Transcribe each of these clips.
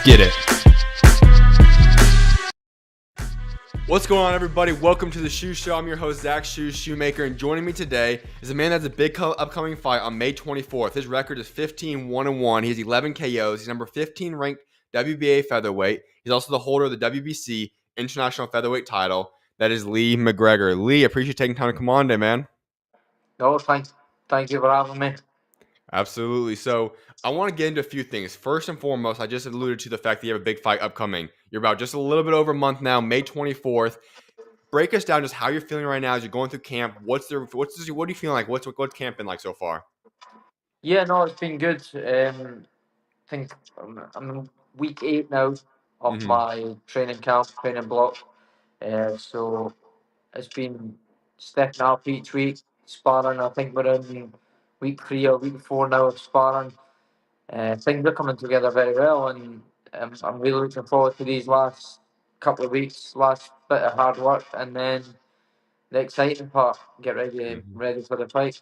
get it. What's going on, everybody? Welcome to the SchuZ Show. I'm your host, SchuZ Shoemaker, and joining me today is a man that has a big upcoming fight on May 24th. His record is 15-1-1. He has 11 KOs. He's number 15 ranked WBA featherweight. He's also the holder of the WBC International Featherweight title. That is Lee McGregor. Lee, I appreciate you taking time to come on today, man. No, thank you for having me. Absolutely. So I want to get into a few things. First and foremost, I just alluded to the fact that you have a big fight upcoming. You're about just a little bit over a month now, May 24th. Break us down just how you're feeling right now as you're going through camp. What are you feeling like? What's camp been like so far? Yeah, no, it's been good. I think I'm in week 8 now of my training block. So it's been stepping up each week, sparring. I think we're in week 3 or week 4 now of sparring. Things are coming together very well, and I'm really looking forward to these last couple of weeks, last bit of hard work, and then the exciting part. Get ready for the fight.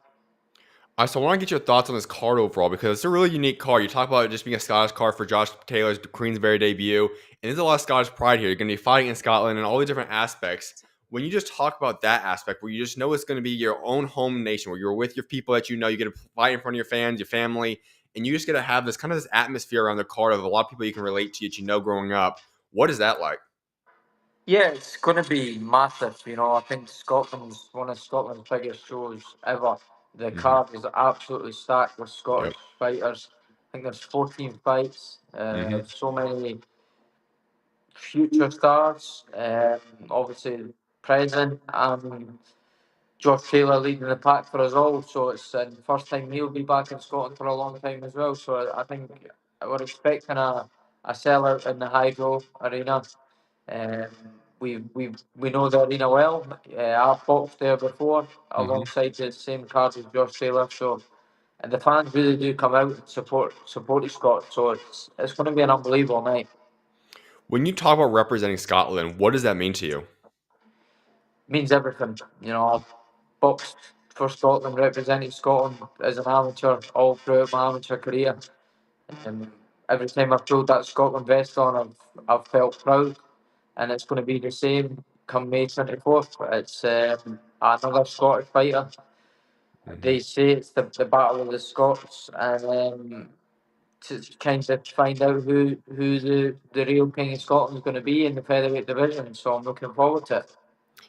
So I want to get your thoughts on this card overall because it's a really unique card. You talk about it just being a Scottish card for Josh Taylor's Queensberry debut, and there's a lot of Scottish pride here. You're going to be fighting in Scotland and all these different aspects. When you just talk about that aspect, where you just know it's going to be your own home nation, where you're with your people that you know, you get to fight in front of your fans, your family, and you just get to have this kind of this atmosphere around the card of a lot of people you can relate to that you know growing up. What is that like? Yeah, it's going to be massive. I think Scotland's one of Scotland's biggest shows ever. The card is absolutely stacked with Yep. Scottish fighters. I think there's 14 fights. So many future stars. Obviously, present and Josh Taylor leading the pack for us all. So it's the first time he'll be back in Scotland for a long time as well. So I think we're expecting a sellout in the Hydro Arena. Um, we know the arena well. I've boxed there before alongside the same card as Josh Taylor. So and the fans really do come out and support the Scots. So it's going to be an unbelievable night. When you talk about representing Scotland, what does that mean to you? Means everything. I've boxed for Scotland, represented Scotland as an amateur all throughout my amateur career. And every time I've pulled that Scotland vest on, I've felt proud, and it's going to be the same come May 24th. It's another Scottish fighter. They say it's the battle of the Scots, and to kind of find out who the real King of Scotland is going to be in the featherweight division. So I'm looking forward to it.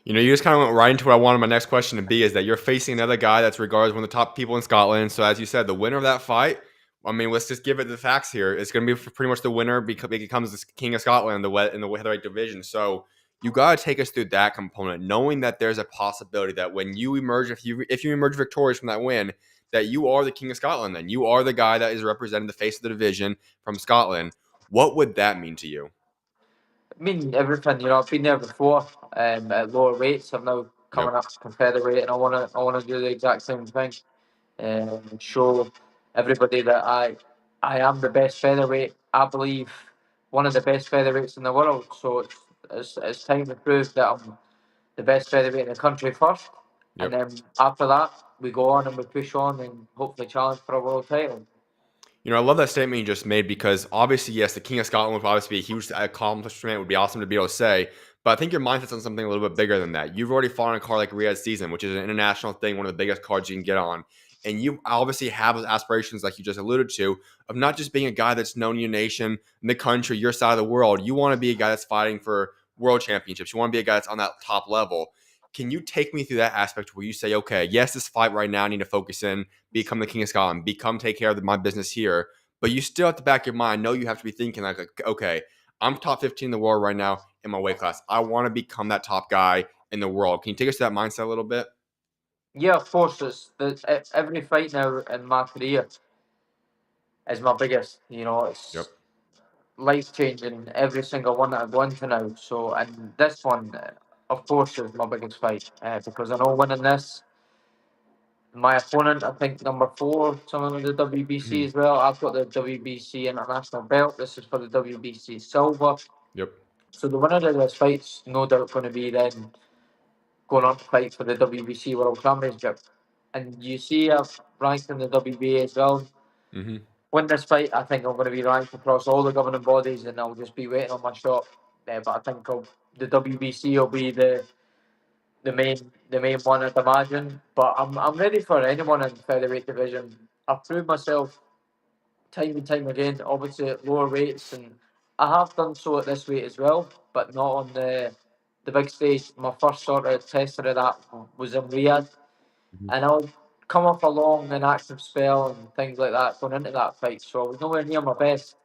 You just kind of went right into what I wanted my next question to be, is that you're facing another guy that's regarded as one of the top people in Scotland. So as you said, the winner of that fight, I mean, let's just give it the facts here. It's going to be pretty much the winner because he becomes the King of Scotland in the featherweight division. So you got to take us through that component, knowing that there's a possibility that when you emerge, if you emerge victorious from that win, that you are the King of Scotland. Then you are the guy that is representing the face of the division from Scotland. What would that mean to you? I mean everything. I've been there before at lower weights. I'm now Yep. coming up to featherweight, and I wanna do the exact same thing and show everybody that I am the best featherweight. I believe one of the best featherweights in the world. So it's time to prove that I'm the best featherweight in the country first, and Yep. then after that we go on and we push on and hopefully challenge for a world title. I love that statement you just made because obviously, yes, the King of Scotland would obviously be a huge accomplishment. It would be awesome to be able to say. But I think your mindset's on something a little bit bigger than that. You've already fought on a card like Riyadh Season, which is an international thing, one of the biggest cards you can get on. And you obviously have those aspirations, like you just alluded to, of not just being a guy that's known in your nation, in the country, your side of the world. You want to be a guy that's fighting for world championships. You want to be a guy that's on that top level. Can you take me through that aspect where you say, okay, yes, this fight right now, I need to focus in, become the King of Scotland, take care of my business here. But you still at the back of your mind know you have to be thinking like, okay, I'm top 15 in the world right now in my weight class. I want to become that top guy in the world. Can you take us to that mindset a little bit? Yeah, of course. Every fight now in my career is my biggest. Yep. It's life changing every single one that I go into now. So, and this one, of course, is my biggest fight because I know winning this, my opponent, I think number 4, someone with the WBC as well. I've got the WBC international belt. This is for the WBC silver. Yep. So the winner of this fight's no doubt going to be then going on to fight for the WBC World Championship. And you see, I've ranked in the WBA as well. win this fight, I think I'm going to be ranked across all the governing bodies, and I'll just be waiting on my shot. But I think the WBC will be the main one, I'd imagine. But I'm ready for anyone in the featherweight division. I've proved myself time and time again, obviously at lower weights, and I have done so at this weight as well, but not on the big stage. My first sort of test of that was in Riyadh, Mhm. and I'll come off a long inactive spell and things like that going into that fight. So I was nowhere near my best.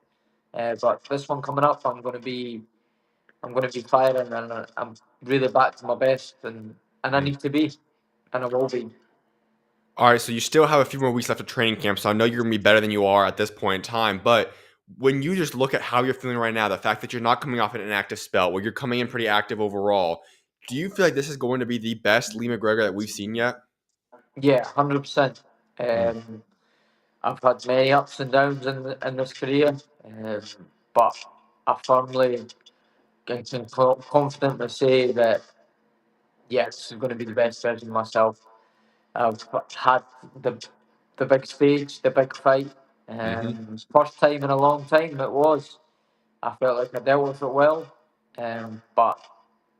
But this one coming up, I'm going to be firing, and I'm really back to my best, and I Mhm. need to be, and I will be. All right, so you still have a few more weeks left of training camp, so I know you're gonna be better than you are at this point in time. But when you just look at how you're feeling right now, the fact that you're not coming off an inactive spell, where you're coming in pretty active overall, do you feel like this is going to be the best Lee McGregor that we've seen yet? Yeah, 100%. Mm. I've had many ups and downs in this career, but I firmly can confidently say that yes, this is going to be the best version of myself. I've had the the big stage, the big fight. Hmm. First time in a long time it was. I felt like I dealt with it well, but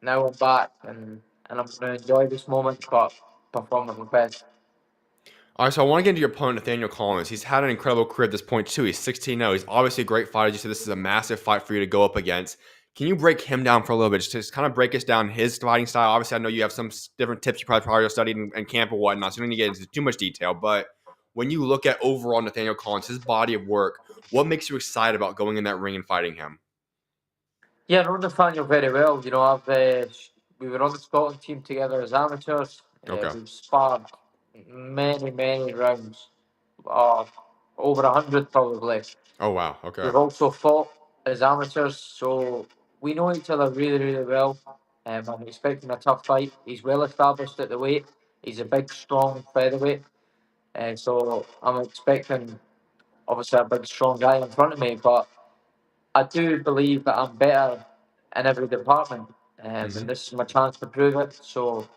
now I'm back, and I'm going to enjoy this moment, but perform at my best. All right, so I want to get into your opponent, Nathaniel Collins. He's had an incredible career at this point, too. He's 16-0. He's obviously a great fighter. You said this is a massive fight for you to go up against. Can you break him down for a little bit? Just kind of break us down his fighting style. Obviously, I know you have some different tips you probably studied in camp or whatnot, so you don't need to get into too much detail. But when you look at overall Nathaniel Collins, his body of work, what makes you excited about going in that ring and fighting him? Yeah, I know Nathaniel very well. You know, we were on the Scotland team together as amateurs. Okay. We've sparred many rounds, uh, over 100 probably. Oh, wow. Okay. We've also fought as amateurs, so we know each other really well. I'm expecting a tough fight. He's well established at the weight. He's a big, strong featherweight, and so I'm expecting obviously a big, strong guy in front of me. But I do believe that I'm better in every department, and Hmm. this is my chance to prove it. So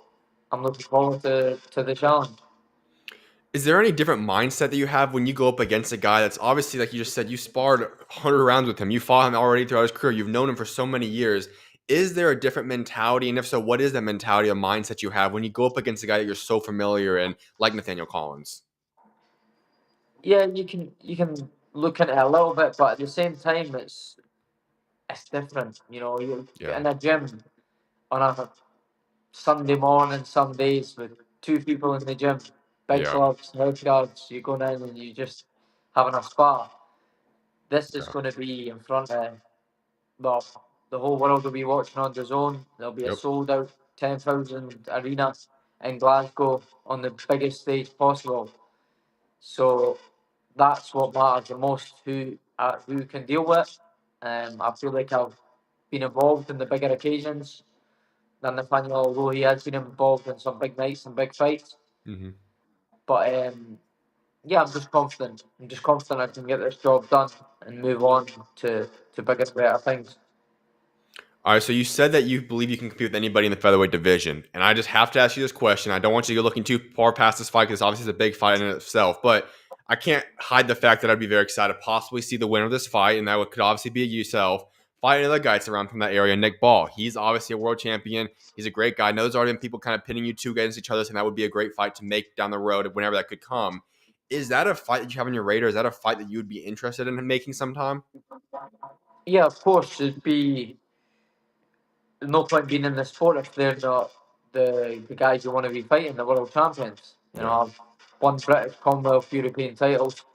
I'm looking forward to the challenge. Is there any different mindset that you have when you go up against a guy that's obviously, like you just said, you sparred 100 rounds with him, you fought him already throughout his career, you've known him for so many years? Is there a different mentality? And if so, what is that mentality or mindset you have when you go up against a guy that you're so familiar in, like Nathaniel Collins? Yeah, you can look at it a little bit, but at the same time, it's different. You know, you Yeah. in a gym on a Sunday morning, some days with two people in the gym, big Yeah. gloves, health guards. You go down and you just having a spa. This is Yeah. going to be in front of well, the whole world will be watching on the zone. There'll be a Yep. sold out 10,000 arena in Glasgow on the biggest stage possible. So that's what matters the most. Who can deal with? I feel like I've been involved in the bigger occasions than Nathaniel, although he has been involved in some big nights and big fights. Hmm. But yeah, I'm just confident. I'm just confident I can get this job done and move on to bigger, better things. All right, so you said that you believe you can compete with anybody in the featherweight division, and I just have to ask you this question. I don't want you to go looking too far past this fight because obviously it's a big fight in itself, but I can't hide the fact that I'd be very excited to possibly see the winner of this fight, and that could obviously be yourself fight another guy that's around from that area, Nick Ball. He's obviously a world champion. He's a great guy. I know there's already been people kind of pinning you two against each other, and that would be a great fight to make down the road whenever that could come. Is that a fight that you have on your radar? Is that a fight that you would be interested in making sometime? Yeah, of course, it'd be no point being in the sport if they're not the guys you want to be fighting, the world champions. You know, Yeah. I've won British, Commonwealth, European titles.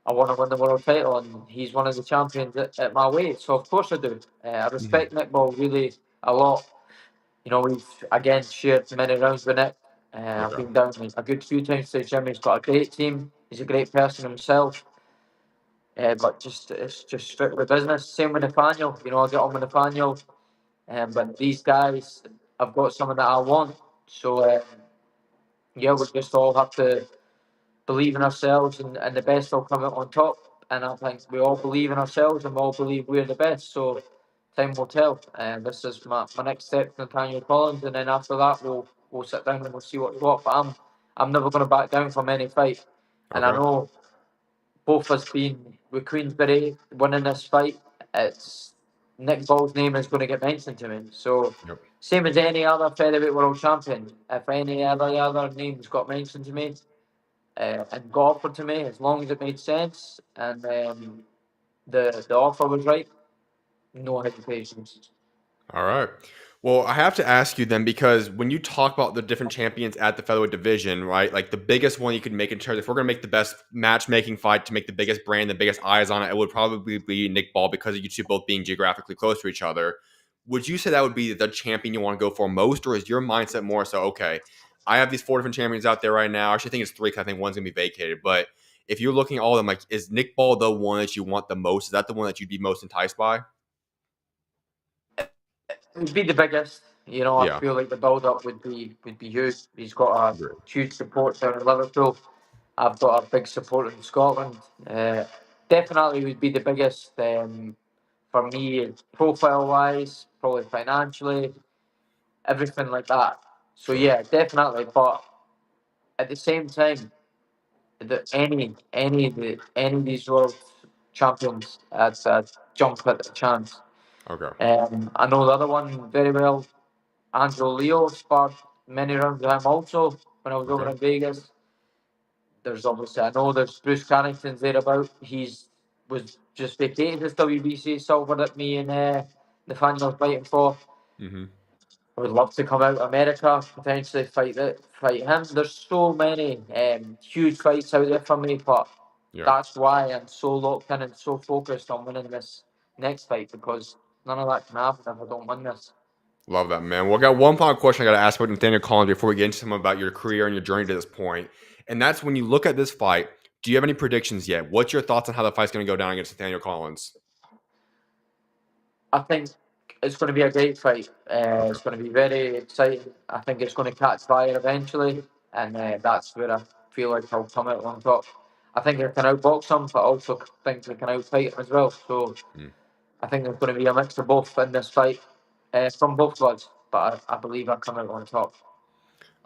I want to win the world title, and he's one of the champions at my weight. So of course I do. I Hmm. respect Nick Ball really a lot. You know, we've again shared many rounds with Nick. I've Okay. been down a good few times to the gym. He's got a great team. He's a great person himself. But just it's just strictly business. Same with Nathaniel. You know, I get on with Nathaniel. But these guys, I've got someone that I want. So yeah, we just all have to believe in ourselves, and the best will come out on top. And I think we all believe in ourselves, and we all believe we're the best. So time will tell. And this is my next step, Nathaniel Collins, and then after that we'll sit down and we'll see what's what. But I'm never going to back down from any fight, and I Okay. know both us being with Queensberry winning this fight, it's Nick Ball's name is going to get mentioned to me. So Yep. same as any other featherweight world champion, if any other names got mentioned to me and got offered to me, as long as it made sense and the offer was right, no hesitations. All right. Well, I have to ask you then, because when you talk about the different champions at the featherweight division, right? Like the biggest one you could make in terms, if we're going to make the best matchmaking fight to make the biggest brand, the biggest eyes on it, it would probably be Nick Ball because of you two both being geographically close to each other. Would you say that would be the champion you want to go for most, or is your mindset more so, okay, I have these 4 different champions out there right now? Actually, I think it's 3 because I think one's going to be vacated. But if you're looking at all of them, like, is Nick Ball the one that you want the most? Is that the one that you'd be most enticed by? It would be the biggest. You know, I Yeah. feel like the build up would be huge. He's got a Agree. huge support down in Liverpool. I've got a big support in Scotland. Definitely would be the biggest for me, profile wise, probably financially, everything like that. So Sure. yeah, definitely. But at the same time, any of these world champions, I'd jump at the chance. Okay. I know the other one very well. Andrew Leo sparred many rounds with him also when I was over Okay. in Vegas. There's obviously I know there's Bruce Carrington's there about. He's was just vacated his WBC silver that me and Nathaniel was fighting for. Mm-hmm. I would love to come out of America, potentially fight him. There's so many huge fights out there for me, but Yeah. that's why I'm so locked in and so focused on winning this next fight because none of that can happen if I don't win this. Love that, man. Well, I got one final question I got to ask about Nathaniel Collins before we get into some about your career and your journey to this point. And that's when you look at this fight, do you have any predictions yet? What's your thoughts on how the fight's going to go down against Nathaniel Collins? I think it's going to be a great fight. Okay. It's going to be very exciting. I think it's going to catch fire eventually, and that's where I feel like I'll come out on top. I think I can outbox him, but I also think I can outfight him as well. So Mm. I think there's going to be a mix of both in this fight from both sides. But I believe I come out on top.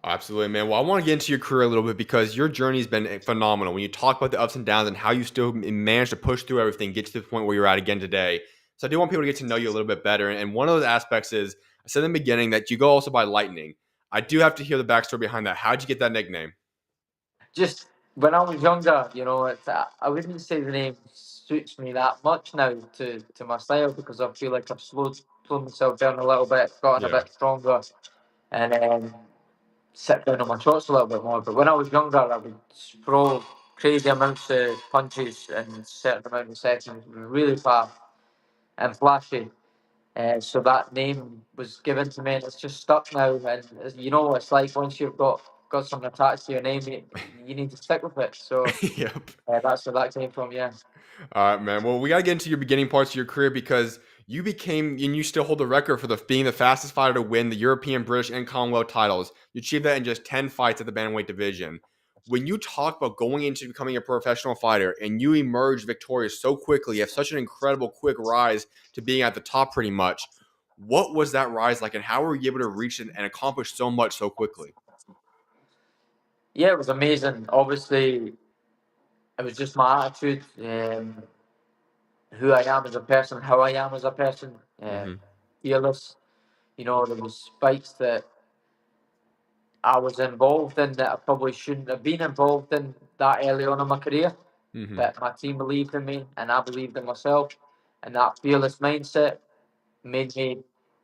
Absolutely, man. Well, I want to get into your career a little bit because your journey's been phenomenal. When you talk about the ups and downs and how you still managed to push through everything, get to the point where you're at again today. So I do want people to get to know you a little bit better. And one of those aspects is I said in the beginning that you go also by Lightning. I do have to hear the backstory behind that. How'd you get that nickname? Just when I was younger, you know, I wouldn't say the name suits me that much now to my style because I feel like I've slowed myself down a little bit, gotten a Yeah. bit stronger, and sit down on my shots a little bit more. But when I was younger, I would throw crazy amounts of punches in certain amount of seconds, really fast and flashy. So that name was given to me, and it's just stuck now. And you know, it's like once you've got something attached to your name, you need to stick with it. So Yep. that's where that came from. Yeah. All right, man. Well, we got to get into your beginning parts of your career because you became and you still hold the record for being the fastest fighter to win the European, British, and Commonwealth titles. You achieved that in just 10 fights at the bantamweight division. When you talk about going into becoming a professional fighter and you emerge victorious so quickly, you have such an incredible quick rise to being at the top pretty much. What was that rise like and how were you able to reach it and accomplish so much so quickly? Yeah, it was amazing. Obviously, it was just my attitude, who I am as a person, how I am as a person, Mm-hmm. fearless. You know, there was fights that I was involved in that I probably shouldn't have been involved in that early on in my career. Mm-hmm. But my team believed in me and I believed in myself. And that fearless mindset made me,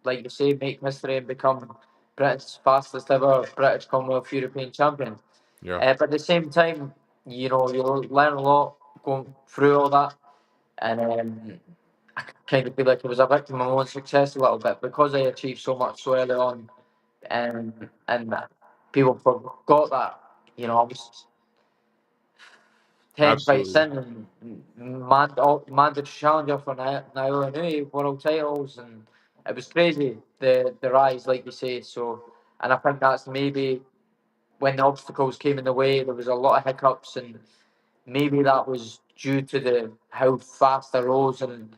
like you say, make history and become Britain's fastest ever British Commonwealth European champion. Yeah. But at the same time, you know, you learn a lot going through all that. And I kind of feel like I was a victim of my own success a little bit because I achieved so much so early on. And people forgot that. You know, I was 10 fights Absolutely. in and mandatory challenger for Naoya Nui world titles, and it was crazy the rise, like you say. So, and I think that's maybe when the obstacles came in the way, there was a lot of hiccups, and maybe that was due to the how fast I rose, and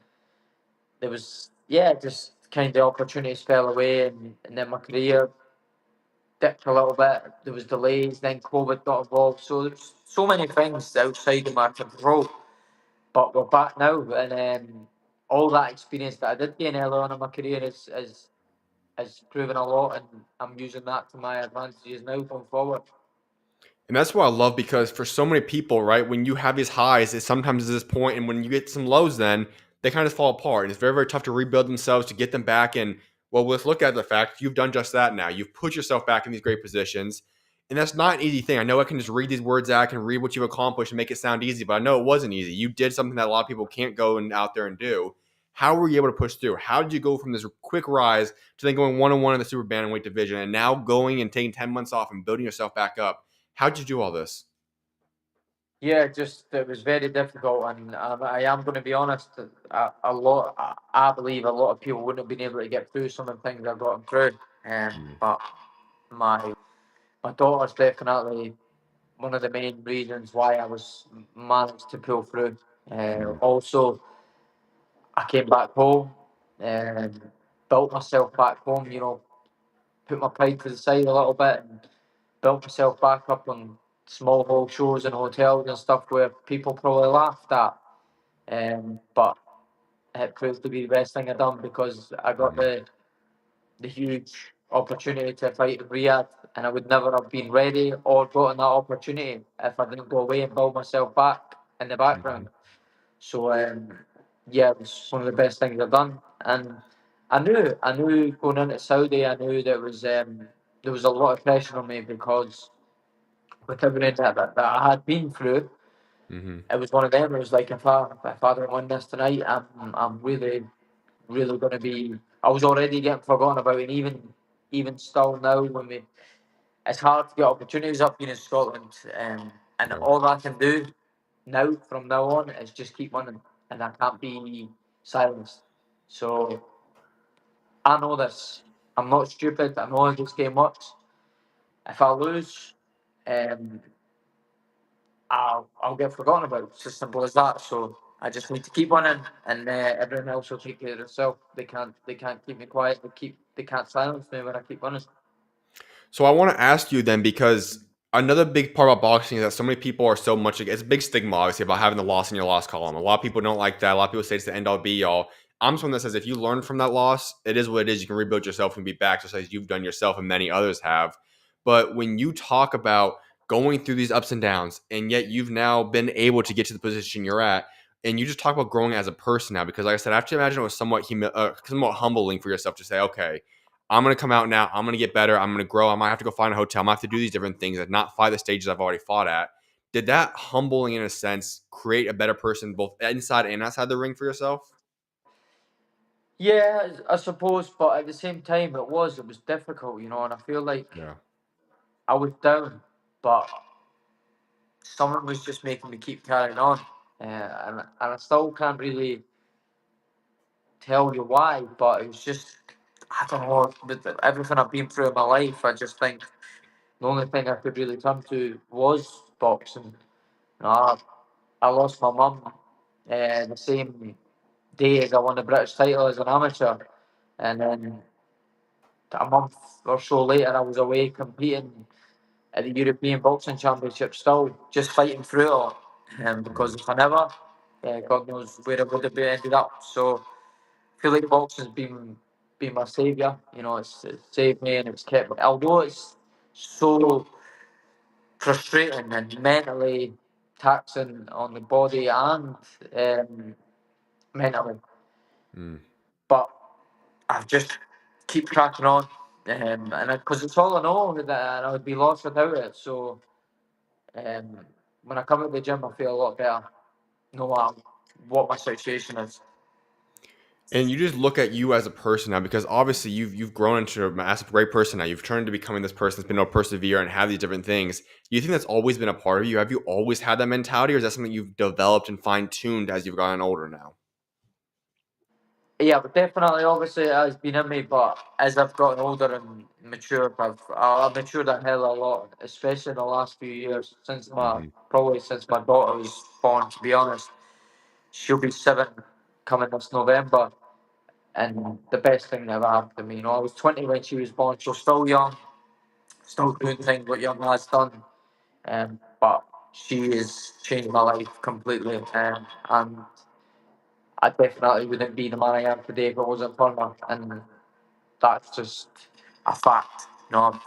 there was just kind of opportunities fell away, and then my career dipped a little bit. There was delays, then COVID got involved. So there's so many things outside of my control. but we're back now, and all that experience that I did gain early on in my career is proven a lot, and I'm using that to my advantages now going forward. And that's what I love because for so many people, right, when you have these highs, it sometimes is this point, and when you get some lows, then they kind of just fall apart. And it's very, very tough to rebuild themselves to get them back. And well, let's look at the fact you've done just that now. You've put yourself back in these great positions. And that's not an easy thing. I know I can just read these words out, I can read what you've accomplished and make it sound easy, but I know it wasn't easy. You did something that a lot of people can't go and out there and do. How were you able to push through? How did you go from this quick rise to then going 1-1 in the super bantamweight division and now going and taking 10 months off and building yourself back up? How'd you do all this? Yeah, just it was very difficult, and I am going to be honest. A lot, I believe, a lot of people wouldn't have been able to get through some of the things I've gotten through. But my my daughter's definitely one of the main reasons why I was managed to pull through. Also, I came back home and built myself back home. You know, put my pride to the side a little bit and built myself back up on small hall shows and hotels and stuff where people probably laughed at. But it proved to be the best thing I done because I got the huge opportunity to fight in Riyadh, and I would never have been ready or gotten that opportunity if I didn't go away and build myself back in the background. So yeah, it was one of the best things I've done, and I knew going into Saudi, I knew there was a lot of pressure on me because with everything that I had been through, Mm-hmm. it was one of them. It was like if I don't win this tonight, I'm really going to be. I was already getting forgotten about, and even still now, it's hard to get opportunities up here in Scotland, and Yeah. all I can do now from now on is just keep winning, and I can't be silenced. So I know this. I'm not stupid. I know how this game works. If I lose, um, I'll get forgotten about. It's as simple as that. So I just need to keep winning, and everyone else will take care of themselves. They can't keep me quiet. They can't silence me when I keep winning. So I want to ask you then, because another big part about boxing is that so many people are so much, it's a big stigma, obviously, about having the loss in your loss column. A lot of people don't like that. A lot of people say it's the end all be all. I'm someone that says if you learn from that loss, it is what it is. You can rebuild yourself and be back, just as you've done yourself and many others have. But when you talk about going through these ups and downs, and yet you've now been able to get to the position you're at, and you just talk about growing as a person now, because like I said, I have to imagine it was somewhat humbling for yourself to say, okay, I'm going to come out now. I'm going to get better. I'm going to grow. I might have to go find a hotel. I might have to do these different things and not fight the stages I've already fought at. Did that humbling, in a sense, create a better person both inside and outside the ring for yourself? Yeah, I suppose, but at the same time, it was difficult, and I feel like Yeah. I was down, but someone was just making me keep carrying on, and I still can't really tell you why, but it was just I don't know. With everything I've been through in my life, I just think the only thing I could really turn to was boxing. I lost my mum the same day as I won the British title as an amateur, and then a month or so later, I was away competing at the European Boxing Championship, still just fighting through it all. Because if I never, God knows where I would have ended up. So I feel like boxing's been my saviour. It's saved me and it's kept me. Although it's so frustrating and mentally taxing on the body and mentally, Mm. but I've just keep cracking on. And because it's all I know, and I would be lost without it. So Um, when I come to the gym, I feel a lot better, no matter what my situation is. And you just look at you as a person now, because obviously you've grown into a massive great person now. You've turned into becoming this person that's been able to persevere and have these different things. Do you think that's always been a part of you? Have you always had that mentality, or is that something you've developed and fine tuned as you've gotten older now? Yeah, but definitely, obviously, it has been in me. But as I've gotten older and matured, I've matured a hell of a lot, especially in the last few years Hmm. probably since my daughter was born. To be honest, she'll be 7 coming this November, and the best thing that ever happened to me. I was 20 when she was born, so still young, still doing things what young lads done. But she has changed my life completely, and I definitely wouldn't be the man I am today if it wasn't for her, and that's just a fact. I've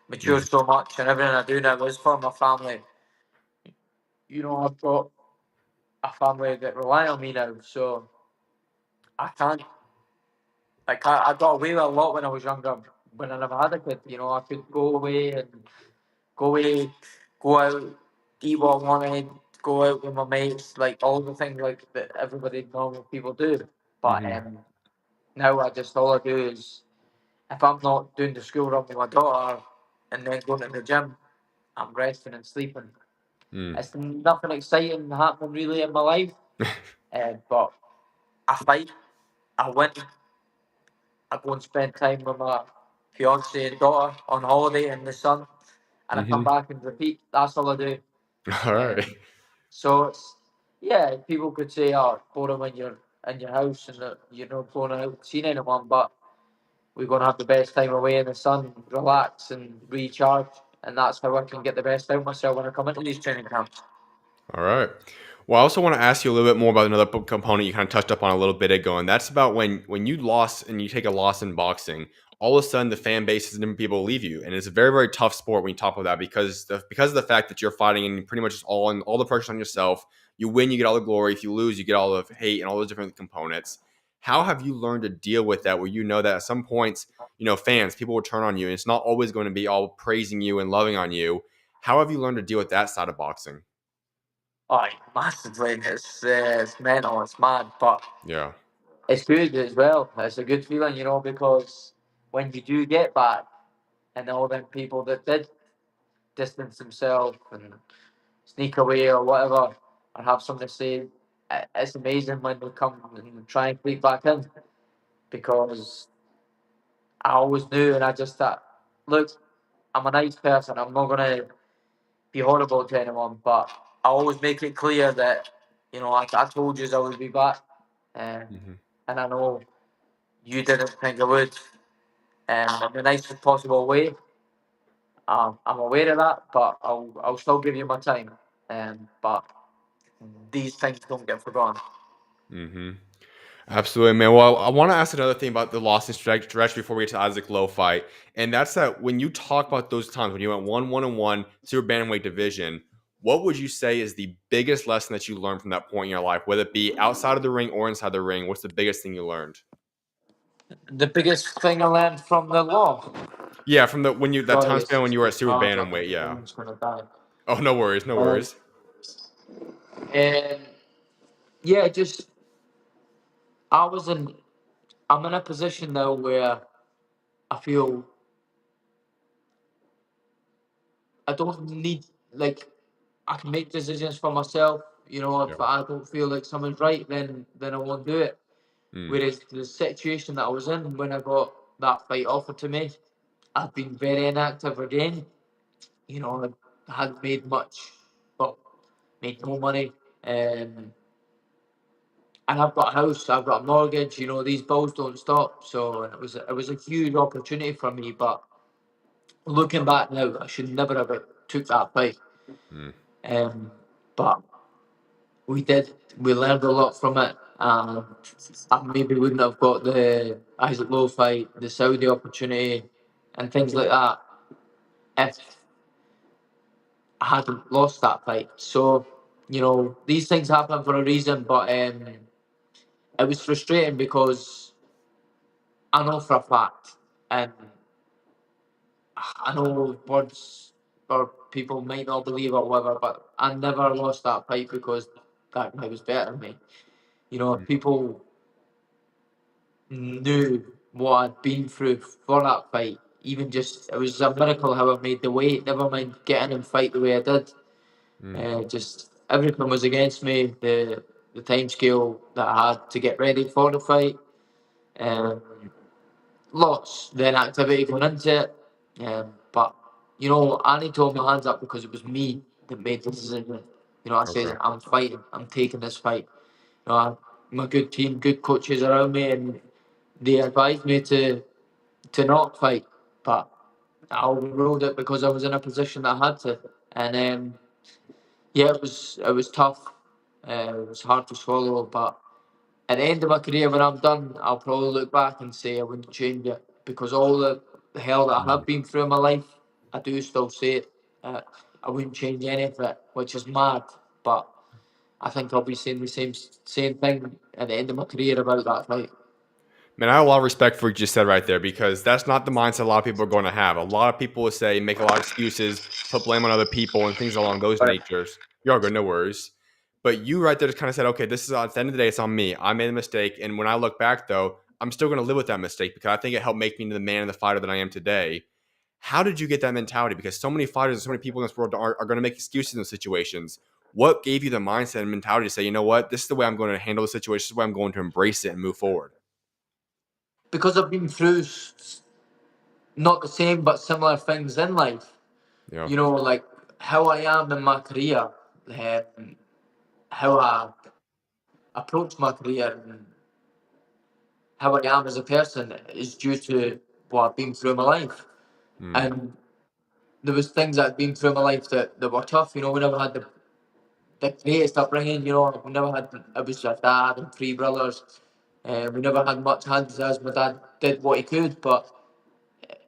matured so much, and everything I do now is for my family. I've got a family that rely on me now, so I can't. I got away with a lot when I was younger. When I never had a kid, I could go away, go out, eat what I wanted, go out with my mates, like all the things like that everybody normal people do. But now all I do is, if I'm not doing the school run with my daughter and then going to the gym, I'm resting and sleeping. It's nothing exciting happening really in my life, but I fight, I win, I go and spend time with my fiance and daughter on holiday in the sun, and I come back and repeat. That's all I do. All right. So people could say, "Oh, it's boring when you're in your house and you're not going out seeing anyone," but we're going to have the best time away in the sun, relax and recharge, and that's how I can get the best out of myself when I come into these training camps. All right. Well, I also want to ask you a little bit more about another component you kind of touched up on a little bit ago, and that's about when you lost and you take a loss in boxing. All of a sudden, the fan bases and different people leave you, and it's a very, very tough sport when you talk about that because of the fact that you're fighting and pretty much just all the pressure on yourself. You win, you get all the glory. If you lose, you get all the hate and all those different components. How have you learned to deal with that? Where you know that at some points, fans, people will turn on you, and it's not always going to be all praising you and loving on you. How have you learned to deal with that side of boxing? Oh, massively. It's mental, it's mad, but Yeah. it's good as well. It's a good feeling, because when you do get back, and all them people that did distance themselves and sneak away or whatever, or have something to say, it's amazing when they come and try and creep back in, because I always knew, and I just thought, look, I'm a nice person. I'm not gonna be horrible to anyone, but I always make it clear that I told you I would be back, um, and I know you didn't think I would, in the nicest possible way. I'm aware of that, but I'll still give you my time. But these things don't get forgotten. Absolutely, man. Well, I want to ask another thing about the loss in stretch before we get to Isaac Lowe fight, and that's that when you talk about those times when you went 1-1-1 super bantamweight division, what would you say is the biggest lesson that you learned from that point in your life, whether it be outside of the ring or inside the ring? What's the biggest thing you learned? The biggest thing I learned from the law. Yeah, from the when you that Sorry, time it's span when just you were the at super charger. My bantamweight. Yeah. phone's gonna die. Oh, no worries, no Um, worries. and yeah, just I was in. I'm in a position now where I feel I don't need, like, I can make decisions for myself. Yeah. If I don't feel like someone's right, then I won't do it. Mm, Whereas the situation that I was in when I got that fight offered to me, I've been very inactive again. I hadn't made much, well, made no money. And I've got a house, I've got a mortgage. These bills don't stop. So it was a huge opportunity for me. But looking back now, I should never have took that fight. mm, But we did. We learned a lot from it. I maybe wouldn't have got the Isaac Lowe fight, the Saudi opportunity, and things like that if I hadn't lost that fight. So, these things happen for a reason. But it was frustrating because I know for a fact, and I know words or people might not believe or whatever, but I never lost that fight because that guy was better than me. If people knew what I'd been through for that fight, even just it was a miracle how I made the weight. Never mind getting him fight the way I did. mm, Just everything was against me. The time scale that I had to get ready for the fight. Um, Lots then activity going into it. But I need to hold my hands up because it was me that made the decision. I okay. said I'm fighting. I'm taking this fight. My good team, good coaches around me, and they advised me to not fight. But I overruled it because I was in a position that I had to. And Yeah, it was tough. It was hard to swallow, but at the end of my career, when I'm done, I'll probably look back and say I wouldn't change it, because all the hell that I have been through in my life, I do still say it. I wouldn't change any of it, which is mad, but I think I'll be saying the same thing at the end of my career about that fight. Man, I have a lot of respect for what you just said right there, because that's not the mindset a lot of people are going to have. A lot of people will say, make a lot of excuses, put blame on other people, and things along those Right. natures. You're all good, no worries. But you right there just kind of said, okay, this is at the end of the day, it's on me. I made a mistake. And when I look back, though, I'm still going to live with that mistake because I think it helped make me into the man and the fighter that I am today. How did you get that mentality? Because so many fighters and so many people in this world are going to make excuses in those situations. What gave you the mindset and mentality to say, you know what, this is the way I'm going to handle the situation. This is the way I'm going to embrace it and move forward? Because I've been through not the same but similar things in life. Yeah. Like how I am in my career, how I approach my career, and how I am as a person is due to what I've been through in my life. Mm. And there was things that I've been through in my life that were tough. We never had the greatest upbringing. We never had. I was a dad and three brothers. We never had much hands as my dad did what he could, but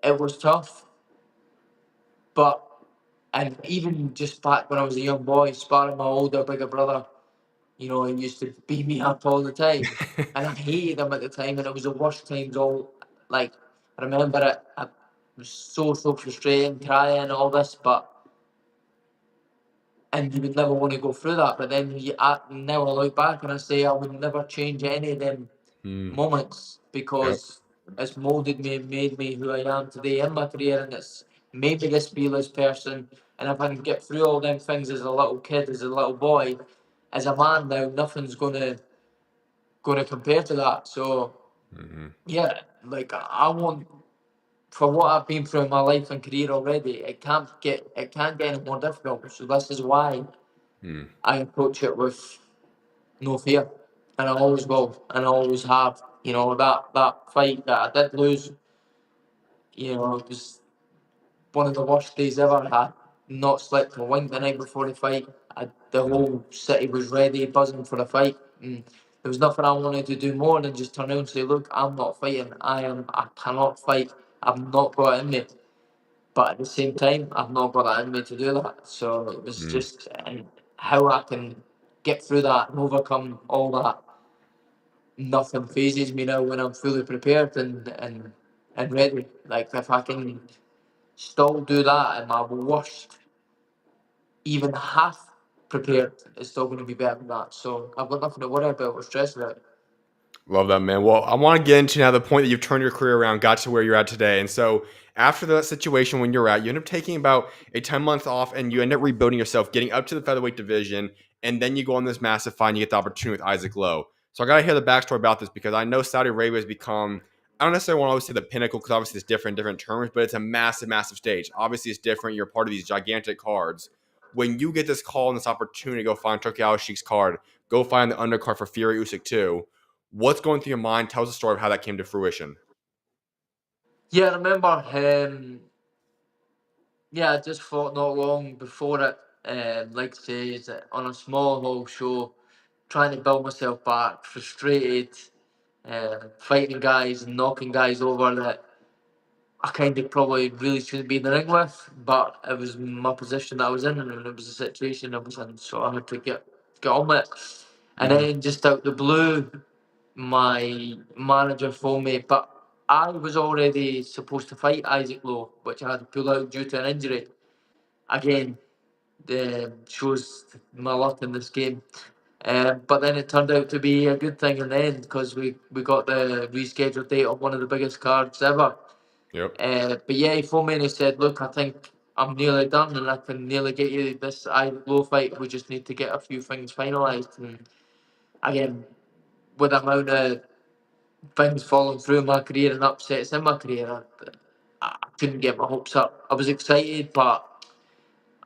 it was tough. But and even just back when I was a young boy, sparring my older, bigger brother, he used to beat me up all the time, and I hated him at the time, and it was the worst times. All like I remember it. I was so frustrating, crying, all this, and you would never want to go through that. But then now I look back and I say I would never change any of them Mm. moments, Yep. because it's molded me and made me who I am today in my career, and it's made me this fearless person. And if I can get through all them things as a little kid, as a little boy, as a man now, nothing's gonna compare to that. So Hmm. yeah, like I want, for what I've been through in my life and career already, it can't get any more difficult. So this is why Mm. I approach it with no fear, and I always will, and I always have. That fight that I did lose, it was one of the worst days ever. I had not slept a wink the night before the fight. The whole city was ready, buzzing for the fight, and there was nothing I wanted to do more than just turn around and say, "Look, I'm not fighting. I cannot fight. I've not got it in me." But at the same time, I've not got that in me to do that. So it was Mm. just and how I can get through that and overcome all that. Nothing phases me now when I'm fully prepared and ready. Like if I can still do that and my worst, even half prepared, is still going to be better than that. So I've got nothing to worry about or stress about. Love that, man. Well, I want to get into now the point that you've turned your career around, got to where you're at today. And so, after that situation when you're at, you end up taking about a 10 month off and you end up rebuilding yourself, getting up to the featherweight division. And then you go on this massive fight and you get the opportunity with Isaac Lowe. So, I got to hear the backstory about this because I know Saudi Arabia has become, I don't necessarily want to always say the pinnacle because obviously it's different terms, but it's a massive stage. Obviously, it's different. You're part of these gigantic cards. When you get this call and this opportunity to go find Turki Al-Sheikh's card, go find the undercard for Fury Usyk too. What's going through your mind? Tell us the story of how that came to fruition. Yeah, I remember. Yeah, I just fought not long before it. Like I say, is that on a small hall show, trying to build myself back, frustrated, fighting guys and knocking guys over that I kind of probably really shouldn't be in the ring with, but it was my position that I was in, and it was the situation I was in, so I had to get on with it. And Mhm. then just out the blue, my manager phoned me, but I was already supposed to fight Isaac Lowe, which I had to pull out due to an injury. Again, shows my luck in this game. But then it turned out to be a good thing in the end because we got the rescheduled date on one of the biggest cards ever. Yep. But yeah, he phoned me and he said, "Look, I think I'm nearly done and I can nearly get you this low fight. We just need to get a few things finalised." And again, with the amount of things falling through in my career and upsets in my career, I couldn't get my hopes up. I was excited, but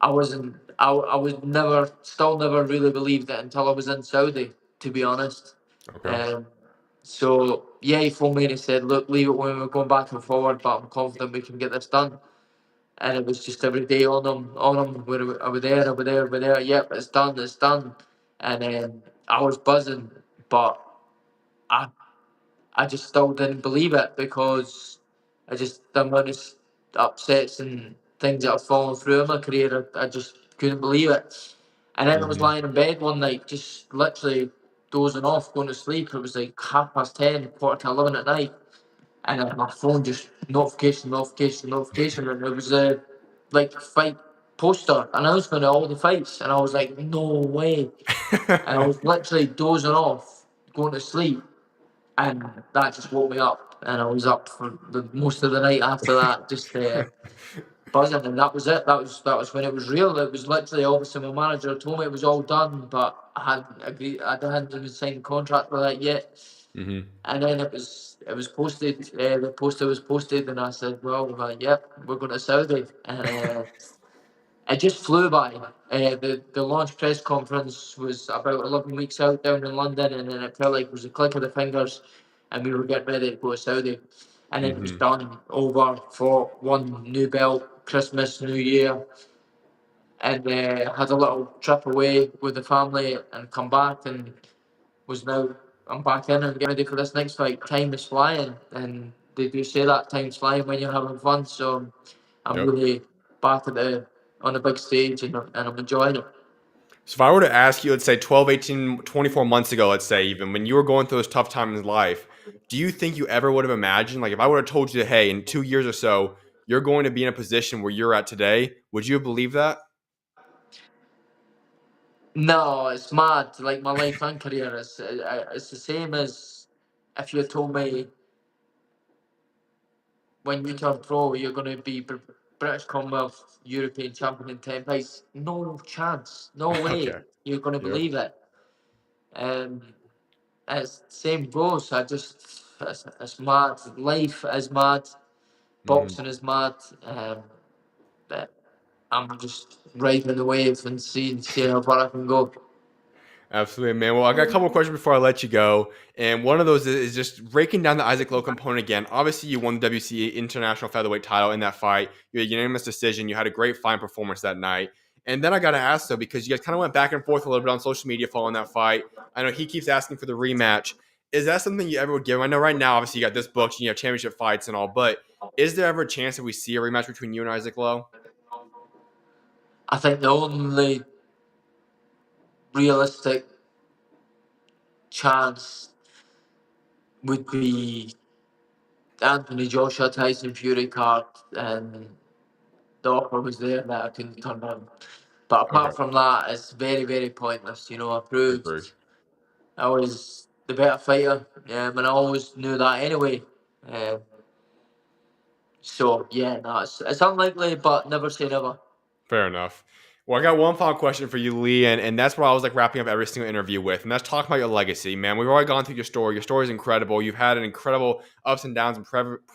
I wasn't. I was never, still never really believed it until I was in Saudi, to be honest. Okay. Um, so yeah, he phoned me and he said, "Look, leave it when we're going back and forward, but I'm confident we can get this done." and it was just every day on him, We're over there, over there, over there. Yep, it's done, it's done. And I was buzzing, but I I just still didn't believe it because the amount of upsets and things that have fallen through in my career, I just couldn't believe it. And then I was lying in bed one night, just literally dozing off, going to sleep. It was like 10:30, 11 at night, and my phone just notification, notification, notification, and it was a like fight poster announcement of all the fights, and I was like, no way, and I was literally dozing off, going to sleep, and that just woke me up, and I was up for the most of the night after that, just buzzing, and that was it. That was when it was real. It was literally, obviously my manager told me it was all done, but I hadn't agreed. I hadn't even signed a contract for that yet. And then it was posted. The poster was posted, and I said, "Well, yep, we're going to Saudi." And it just flew by. The launch press conference was about 11 weeks out down in London, and then it felt like it was a click of the fingers, and we were getting ready to go to Saudi. And then it was done, over, for one new belt, Christmas, New Year, and had a little trip away with the family and come back, and I'm back in and getting ready for this next fight. Time is flying, and they do say that time's flying when you're having fun. So I'm Yep. really back on the big stage, and I'm enjoying it. So if I were to ask you, let's say 12, 18, 24 months ago, let's say even, when you were going through those tough times in life, do you think you ever would have imagined, like if I would have told you, hey, in 2 years or so, you're going to be in a position where you're at today, would you have believed that? No, it's mad. Like my life and career, it's the same as if you told me when you turn pro you're going to be British Commonwealth European champion in 10 fights. No chance. No way. Okay. You're going to Yep. believe it. Um, it's same goes. It's mad. Life is mad. Boxing is mad. But I'm just riding the wave and seeing how far I can go. Absolutely, man. Well, I got a couple of questions before I let you go. And one of those is just breaking down the Isaac Lowe component again. Obviously, you won the WCA International Featherweight title in that fight. You had a unanimous decision. You had a great fight performance that night. And then I got to ask, though, because you guys kind of went back and forth a little bit on social media following that fight. I know he keeps asking for the rematch. Is that something you ever would give him? I know right now, obviously, you got this book, you have championship fights and all, but is there ever a chance that we see a rematch between you and Isaac Lowe? I think the only realistic chance would be Anthony Joshua Tyson Fury card, and the offer was there that I couldn't turn down. But Okay, apart from that, it's very, very pointless. I proved agree. I was the better fighter, and I always knew that anyway. Um, so yeah, no, it's unlikely, but never say never. Fair enough. Well, I got one final question for you, Lee, and that's what I was like wrapping up every single interview with, and that's talk about your legacy, man. We've already gone through your story. Your story is incredible. You've had an incredible ups and downs and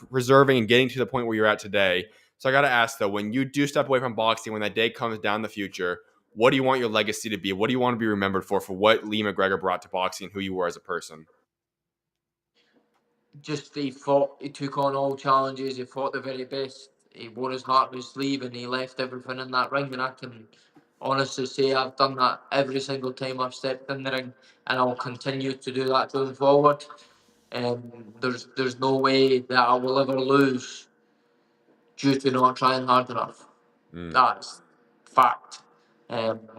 preserving and getting to the point where you're at today. So I got to ask though, when you do step away from boxing, when that day comes down in the future, what do you want your legacy to be? What do you want to be remembered for what Lee McGregor brought to boxing and who you were as a person? Just he fought, he took on all challenges, he fought the very best, he wore his heart on his sleeve, and he left everything in that ring. And I can honestly say I've done that every single time I've stepped in the ring, and I'll continue to do that going forward. There's no way that I will ever lose due to not trying hard enough. That's fact.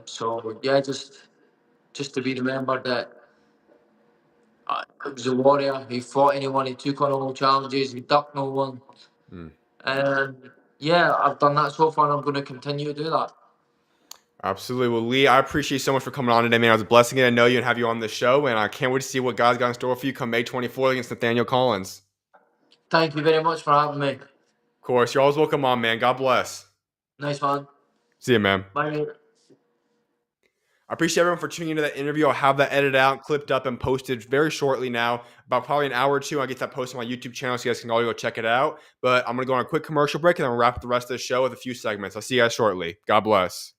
So yeah, just to be remembered that he was a warrior. He fought anyone. He took on all challenges. He ducked no one. And yeah, I've done that so far, and I'm going to continue to do that. Absolutely. Well, Lee, I appreciate you so much for coming on today, man. It was a blessing to know you and have you on the show, and I can't wait to see what God's got in store for you come May 24th against Nathaniel Collins. Thank you very much for having me. Of course, you're always welcome on, man. God bless. Nice one. See you, man. Bye. I appreciate everyone for tuning into that interview. I'll have that edited out, clipped up, and posted very shortly now. About probably an hour or two, I'll get that posted on my YouTube channel so you guys can all go check it out. But I'm going to go on a quick commercial break, and then we'll wrap up the rest of the show with a few segments. I'll see you guys shortly. God bless.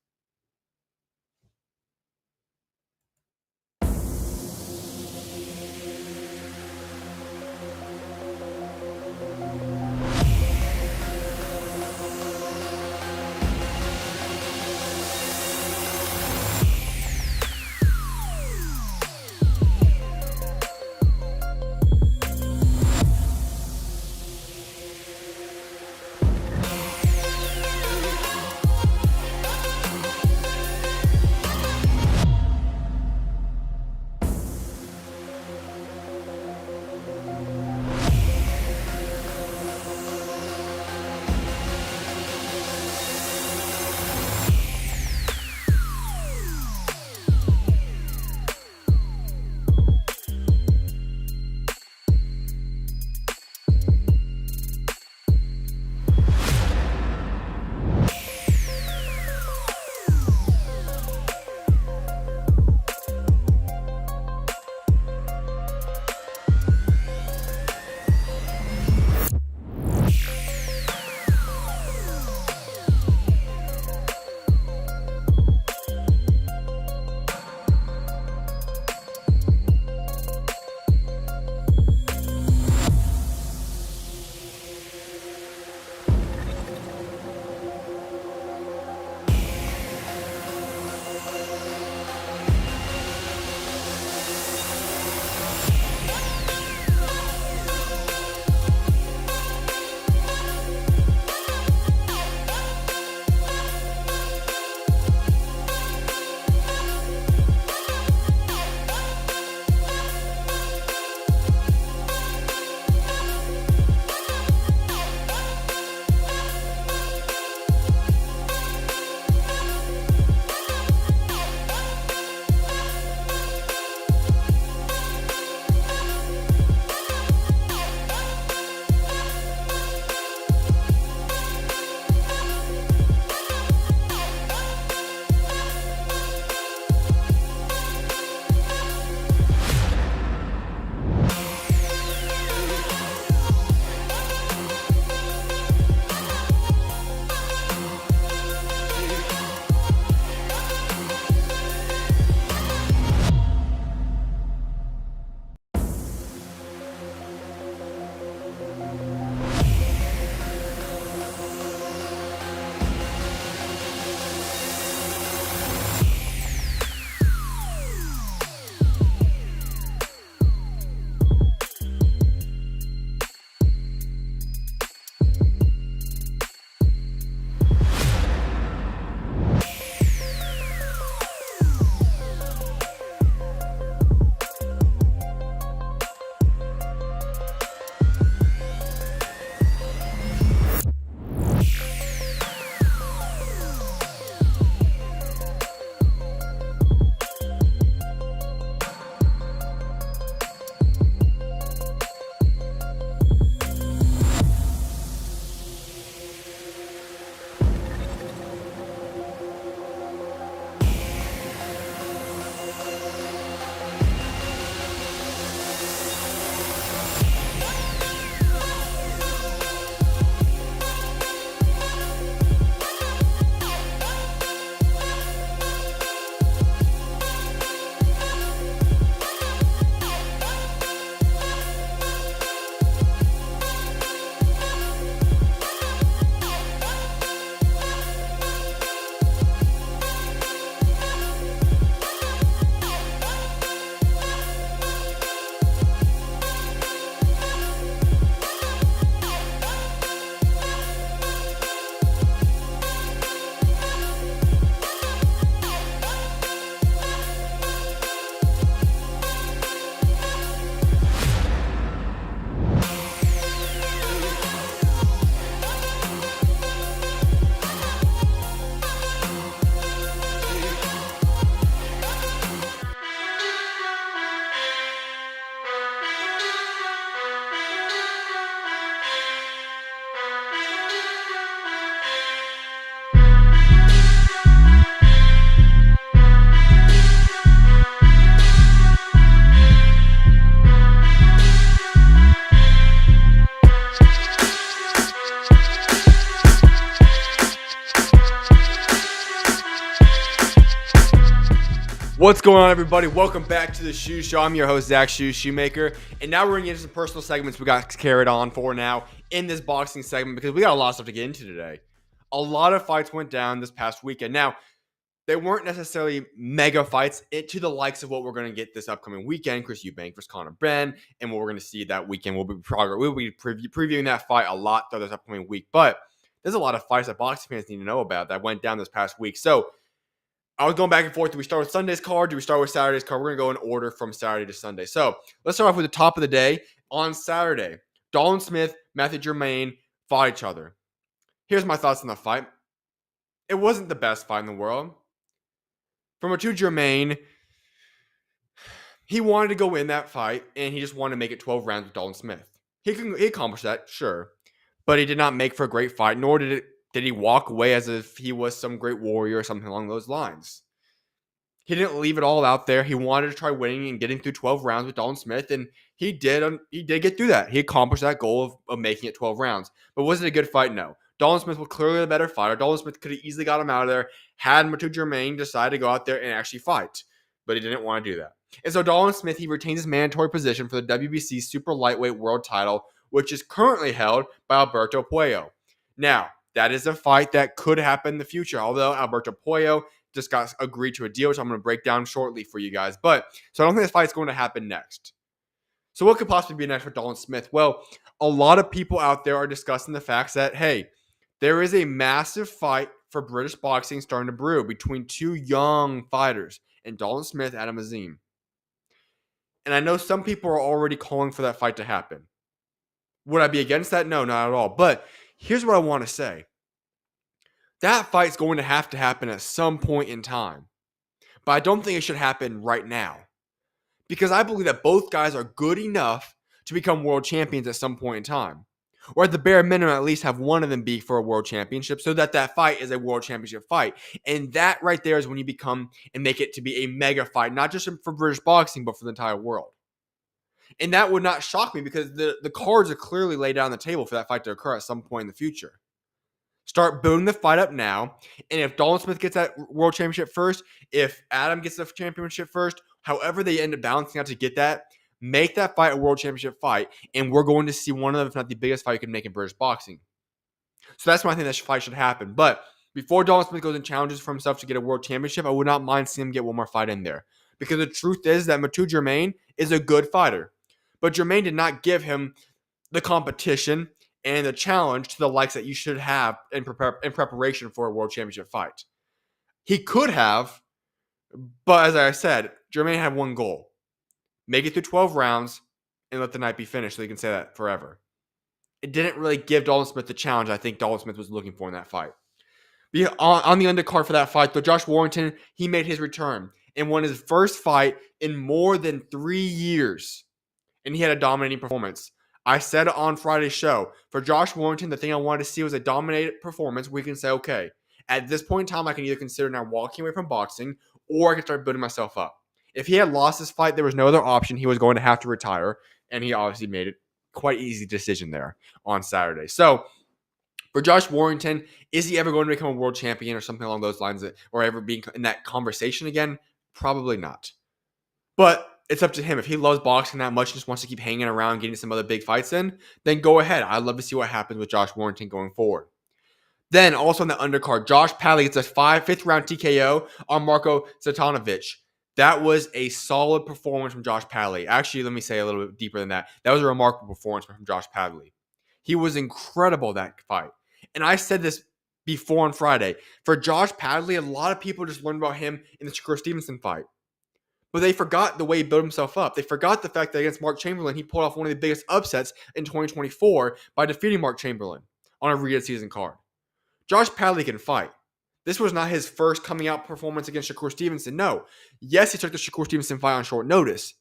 What's going on, everybody? Welcome back to the SchuZ Show. I'm your host, Zach SchuZ Shoemaker. And now we're going to get into some personal segments we got carried on for now in this boxing segment because we got a lot of stuff to get into today. A lot of fights went down this past weekend. Now, they weren't necessarily mega fights to the likes of what we're going to get this upcoming weekend. Chris Eubank versus Conor Benn. And what we're going to see that weekend. We'll be previewing that fight a lot throughout this upcoming week. But there's a lot of fights that boxing fans need to know about that went down this past week. So, I was going back and forth. Do we start with Sunday's card? Do we start with Saturday's card? We're going to go in order from Saturday to Sunday. So let's start off with the top of the day. On Saturday, Dalton Smith, Matthew Germain fought each other. Here's my thoughts on the fight. It wasn't the best fight in the world. For Matthew Germain, he wanted to go in that fight, and he just wanted to make it 12 rounds with Dalton Smith. He accomplished that, sure. But he did not make for a great fight, nor did he walk away as if he was some great warrior or something along those lines. He didn't leave it all out there. He wanted to try winning and getting through 12 rounds with Dalton Smith, and he did get through that. He accomplished that goal of making it 12 rounds. But was it a good fight? No. Dalton Smith was clearly the better fighter. Dalton Smith could have easily got him out of there had Matthew Germain decided to go out there and actually fight. But he didn't want to do that. And so Dalton Smith, he retains his mandatory position for the WBC super lightweight world title, which is currently held by Alberto Puello. Now, that is a fight that could happen in the future, although Alberto Puello just got agreed to a deal, which I'm going to break down shortly for you guys. So I don't think this fight's going to happen next. So what could possibly be next for Dalton Smith? Well, a lot of people out there are discussing the facts that, hey, there is a massive fight for British boxing starting to brew between two young fighters, and Dalton Smith, Adam Azim. And I know some people are already calling for that fight to happen. Would I be against that? No, not at all. But here's what I want to say. That fight's going to happen at some point in time. But I don't think it should happen right now. Because I believe that both guys are good enough to become world champions at some point in time. Or at the bare minimum, at least have one of them be for a world championship so that fight is a world championship fight. And that right there is when you become and make it to be a mega fight, not just for British boxing, but for the entire world. And that would not shock me because the cards are clearly laid out on the table for that fight to occur at some point in the future. Start building the fight up now. And if Dalton Smith gets that world championship first, if Adam gets the championship first, however they end up balancing out to get that, make that fight a world championship fight. And we're going to see one of them, if not the biggest fight you can make in British boxing. So that's why I think that fight should happen. But before Dalton Smith goes and challenges for himself to get a world championship, I would not mind seeing him get one more fight in there. Because the truth is that Matthew Germain is a good fighter. But Germain did not give him the competition and the challenge to the likes that you should have in preparation for a world championship fight. He could have, but as I said, Germain had one goal. Make it through 12 rounds and let the night be finished so you can say that forever. It didn't really give Dalton Smith the challenge I think Dalton Smith was looking for in that fight. On the undercard for that fight, though, Josh Warrington, he made his return and won his first fight in more than 3 years. And he had a dominating performance. I said on Friday's show, for Josh Warrington, the thing I wanted to see was a dominated performance. We can say, okay, at this point in time, I can either consider now walking away from boxing or I can start building myself up. If he had lost this fight, there was no other option. He was going to have to retire, and he obviously made it quite easy decision there on Saturday. So for Josh Warrington, is he ever going to become a world champion or something along those lines, or ever being in that conversation again? Probably not. But it's up to him. If he loves boxing that much and just wants to keep hanging around, getting some other big fights in, then go ahead. I'd love to see what happens with Josh Warrington going forward. Then, also on the undercard, Josh Pally gets a fifth round TKO on Marko Cetanovic. That was a solid performance from Josh Pally. Actually, let me say a little bit deeper than that. That was a remarkable performance from Josh Pally. He was incredible that fight. And I said this before on Friday. For Josh Pally, a lot of people just learned about him in the Shakur Stevenson fight. But they forgot the way he built himself up. They forgot the fact that against Mark Chamberlain, he pulled off one of the biggest upsets in 2024 by defeating Mark Chamberlain on a re-ed season card. Josh Pally can fight. This was not his first coming out performance against Shakur Stevenson. No. Yes, he took the Shakur Stevenson fight on short notice.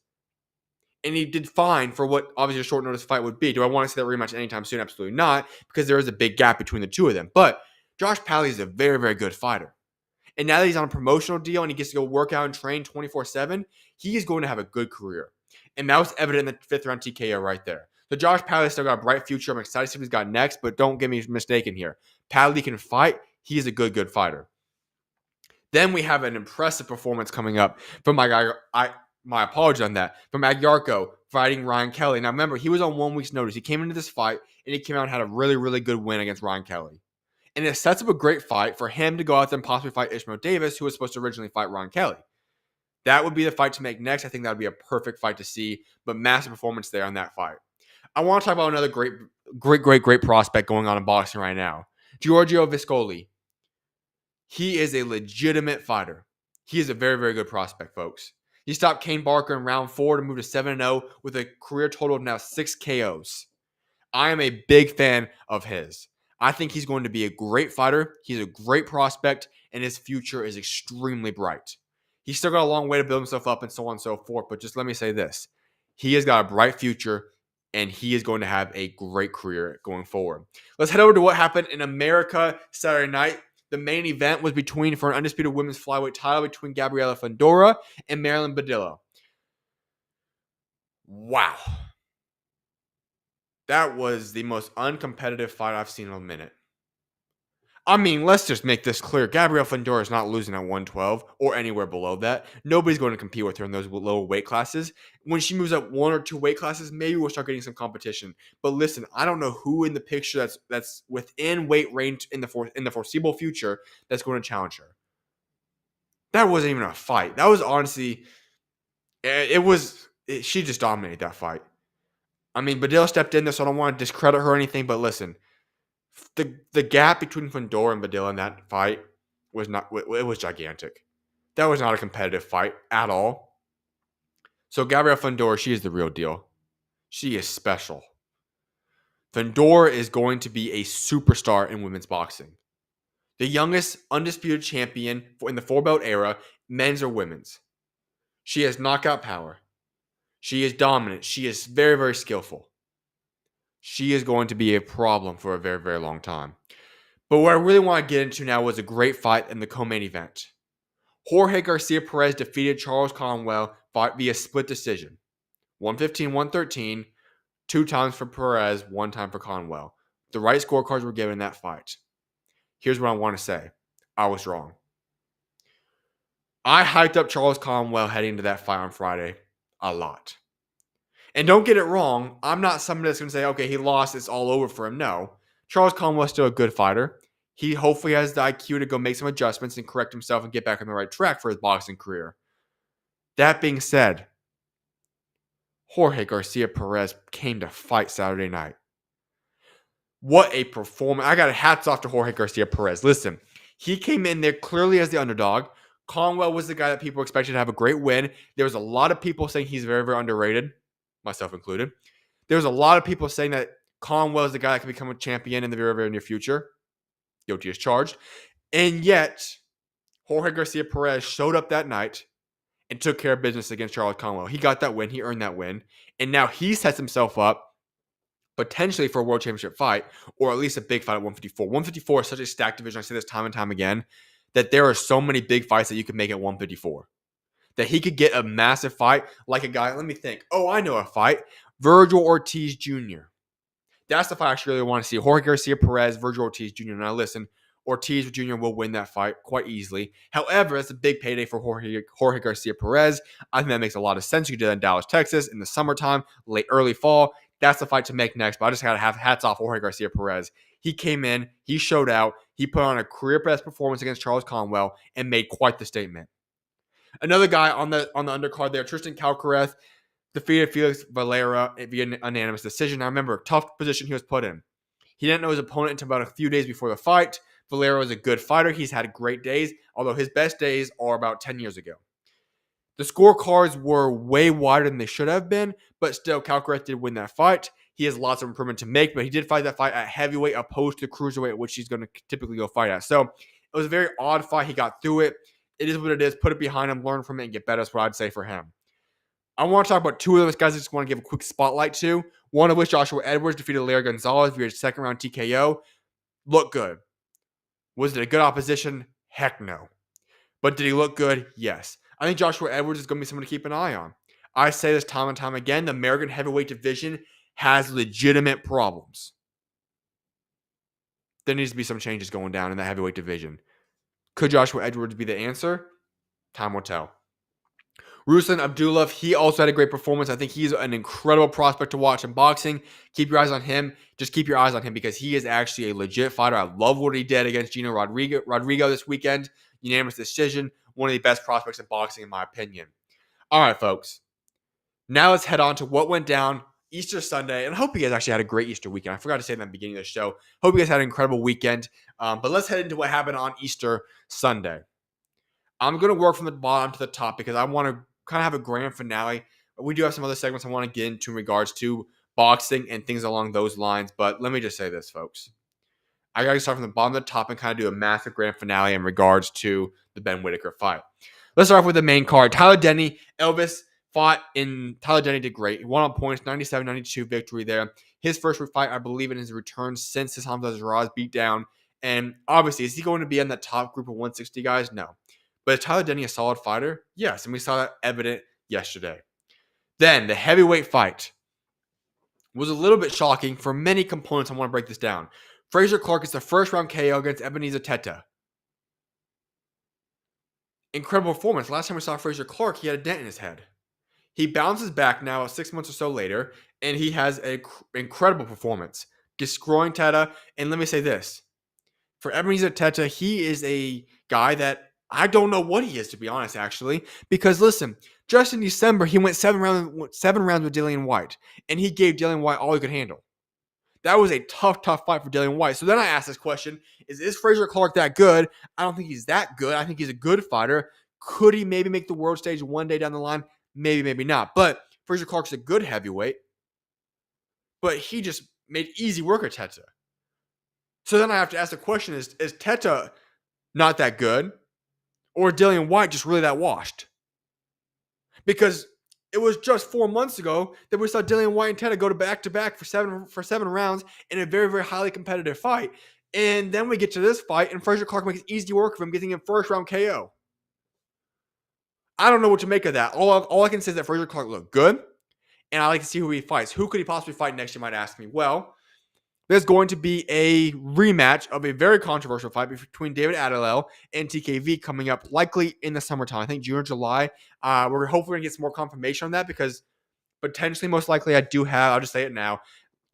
And he did fine for what obviously a short notice fight would be. Do I want to see that rematch anytime soon? Absolutely not, because there is a big gap between the two of them. But Josh Pally is a very, very good fighter. And now that he's on a promotional deal and he gets to go work out and train 24/7, he is going to have a good career. And that was evident in the fifth round TKO right there. So Josh Pally still got a bright future. I'm excited to see what he's got next, but don't get me mistaken here. Pally can fight. He is a good fighter. Then we have an impressive performance coming up from my apology on that, from Agyarko fighting Ryan Kelly. Now remember, he was on 1 week's notice. He came into this fight and he came out and had a really, really good win against Ryan Kelly. And it sets up a great fight for him to go out there and possibly fight Ishmael Davis, who was supposed to originally fight Ryan Kelly. That would be the fight to make next. I think that would be a perfect fight to see, but massive performance there on that fight. I want to talk about another great prospect going on in boxing right now. Giorgio Viscoli. He is a legitimate fighter. He is a very, very good prospect, folks. He stopped Kane Barker in round 4 to move to 7-0 with a career total of now 6 KOs. I am a big fan of his. I think he's going to be a great fighter. He's a great prospect, and his future is extremely bright. He's still got a long way to build himself up and so on and so forth, but just let me say this. He has got a bright future, and he is going to have a great career going forward. Let's head over to what happened in America Saturday night. The main event was for an undisputed women's flyweight title between Gabriela Fundora and Marilyn Badillo. Wow. That was the most uncompetitive fight I've seen in a minute. I mean, let's just make this clear. Gabriela Fundora is not losing at 112 or anywhere below that. Nobody's going to compete with her in those lower weight classes. When she moves up 1 or 2 weight classes, maybe we'll start getting some competition. But listen, I don't know who in the picture that's within weight range in the foreseeable future that's going to challenge her. That wasn't even a fight. That was honestly, she just dominated that fight. I mean, Badillo stepped in there, so I don't want to discredit her or anything, but listen, the gap between Fundora and Badillo in that fight was gigantic. That was not a competitive fight at all. So Gabriela Fundora, she is the real deal. She is special. Fundora is going to be a superstar in women's boxing. The youngest undisputed champion in the 4-belt era, men's or women's. She has knockout power. She is dominant. She is very, very skillful. She is going to be a problem for a very, very long time. But what I really want to get into now was a great fight in the co-main event. Jorge Garcia Perez defeated Charles Conwell via split decision. 115-113, 2 times for Perez, 1 time for Conwell. The right scorecards were given in that fight. Here's what I want to say. I was wrong. I hyped up Charles Conwell heading into that fight on Friday a lot. And don't get it wrong, I'm not somebody that's going to say, okay, he lost, it's all over for him. No. Charles Conwell's still a good fighter. He hopefully has the IQ to go make some adjustments and correct himself and get back on the right track for his boxing career. That being said, Jorge Garcia Perez came to fight Saturday night. What a performance. I got hats off to Jorge Garcia Perez. Listen, he came in there clearly as the underdog. Conwell was the guy that people expected to have a great win. There was a lot of people saying he's very, very underrated, myself included. There was a lot of people saying that Conwell is the guy that can become a champion in the very, very near future. Guilty as charged. And yet, Jorge Garcia Perez showed up that night and took care of business against Charles Conwell. He got that win. He earned that win. And now he sets himself up potentially for a world championship fight, or at least a big fight at 154. 154 is such a stacked division. I say this time and time again, that there are so many big fights that you can make at 154. That he could get a massive fight like a guy, let me think. Oh, I know a fight. Virgil Ortiz Jr. That's the fight I actually really want to see. Jorge Garcia Perez, Virgil Ortiz Jr. Now listen, Ortiz Jr. will win that fight quite easily. However, it's a big payday for Jorge Garcia Perez. I think that makes a lot of sense. You did that in Dallas, Texas in the summertime, early fall. That's the fight to make next. But I just got to have hats off Jorge Garcia Perez. He came in, he showed out, he put on a career best performance against Charles Conwell and made quite the statement. Another guy on the undercard there, Tristan Calcareth, defeated Felix Valera via an unanimous decision. Now remember, tough position he was put in. He didn't know his opponent until about a few days before the fight. Valera is a good fighter. He's had great days, although his best days are about 10 years ago. The scorecards were way wider than they should have been, but still, Calcareth did win that fight. He has lots of improvement to make, but he did fight that fight at heavyweight opposed to cruiserweight, which he's going to typically go fight at. So it was a very odd fight. He got through it. It is what it is. Put it behind him, learn from it, and get better. That's what I'd say for him. I want to talk about 2 of those guys I just want to give a quick spotlight to. One of which, Joshua Edwards, defeated Larry Gonzalez via second round TKO. Looked good. Was it a good opposition? Heck no. But did he look good? Yes. I think Joshua Edwards is going to be someone to keep an eye on. I say this time and time again, the American heavyweight division has legitimate problems. There needs to be some changes going down in the heavyweight division. Could Joshua Edwards be the answer? Time will tell. Ruslan Abdulov, he also had a great performance. I think he's an incredible prospect to watch in boxing. Keep your eyes on him. Just keep your eyes on him because he is actually a legit fighter. I love what he did against Gino Rodrigo this weekend. Unanimous decision. One of the best prospects in boxing, in my opinion. All right, folks. Now let's head on to what went down Easter Sunday. And I hope you guys actually had a great Easter weekend. I forgot to say that in the beginning of the show. Hope you guys had an incredible weekend. But let's head into what happened on Easter Sunday. I'm going to work from the bottom to the top because I want to kind of have a grand finale. We do have some other segments I want to get into in regards to boxing and things along those lines. But let me just say this, folks. I got to start from the bottom to the top and kind of do a massive grand finale in regards to the Ben Whittaker fight. Let's start off with the main card. Tyler Denny, Elvis fought in. Tyler Denny did great. He won on points, 97-92 victory there. His first fight, I believe, in his return since his Hamza Zaraz beatdown. And obviously, is he going to be in the top group of 160 guys? No. But is Tyler Denny a solid fighter? Yes, and we saw that evident yesterday. Then, the heavyweight fight was a little bit shocking for many components. I want to break this down. Fraser Clark is the first round KO against Ebenezer Teta. Incredible performance. Last time we saw Fraser Clark, he had a dent in his head. He bounces back now 6 months or so later, and he has an incredible performance, destroying Teta. And let me say this. For Ebenezer Teta, he is a guy that I don't know what he is, to be honest, actually. Because listen, just in December, he went 7 rounds with Dillian White, and he gave Dillian White all he could handle. That was a tough fight for Dillian White. So then I asked this question, is Fraser Clark that good? I don't think he's that good. I think he's a good fighter. Could he maybe make the world stage one day down the line? Maybe, maybe not. But Fraser Clark's a good heavyweight. But he just made easy work of Teta. So then I have to ask the question, is Teta not that good? Or Dillian White just really that washed? Because it was just 4 months ago that we saw Dillian White and Teta go to back for seven rounds in a very, very highly competitive fight. And then we get to this fight, and Fraser Clark makes easy work of him, getting him first round KO. I don't know what to make of that. All I can say is that Fraser Clark looked good, and I like to see who he fights. Who could he possibly fight next, you might ask me? Well, there's going to be a rematch of a very controversial fight between David Adelel and TKV coming up likely in the summertime. I think June or July. We're hopefully going to get some more confirmation on that because potentially, most likely, I'll just say it now,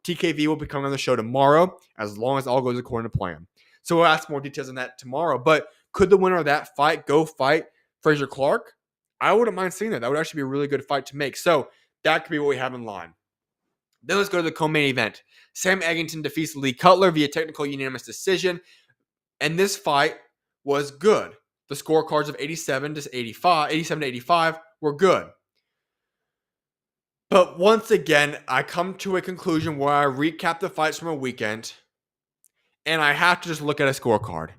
TKV will be coming on the show tomorrow as long as all goes according to plan. So we'll ask more details on that tomorrow. But could the winner of that fight go fight Fraser Clark? I wouldn't mind seeing that. That would actually be a really good fight to make. So that could be what we have in line. Then let's go to the co-main event. Sam Eggington defeats Lee Cutler via technical unanimous decision. And this fight was good. The scorecards of 87 to 85 were good. But once again, I come to a conclusion where I recap the fights from a weekend, and I have to just look at a scorecard.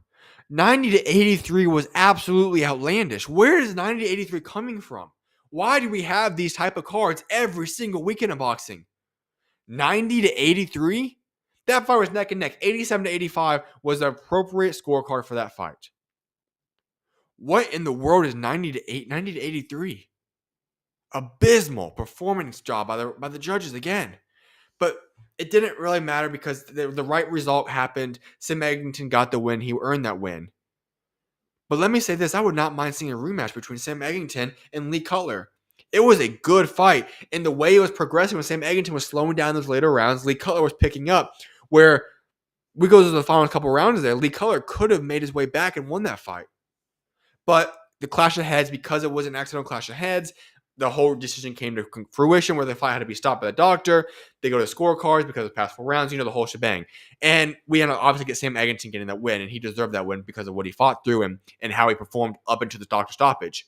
90 to 83 was absolutely outlandish. Where is 90 to 83 coming from? Why do we have these type of cards every single weekend in boxing? 90 to 83? That fight was neck and neck. 87 to 85 was the appropriate scorecard for that fight. What in the world is 90 to 83? Abysmal performance job by the judges again. But it didn't really matter because the right result happened. Sam Eggington got the win. He earned that win. But let me say this. I would not mind seeing a rematch between Sam Eggington and Lee Cutler. It was a good fight. And the way it was progressing when Sam Eggington was slowing down those later rounds, Lee Cutler was picking up. Where we go to the final couple rounds there, Lee Cutler could have made his way back and won that fight. But the clash of heads, because it was an accidental clash of heads, the whole decision came to fruition where the fight had to be stopped by the doctor. They go to scorecards because of the past 4 rounds, the whole shebang. And we obviously get Sam Eggington getting that win, and he deserved that win because of what he fought through and how he performed up into the doctor stoppage.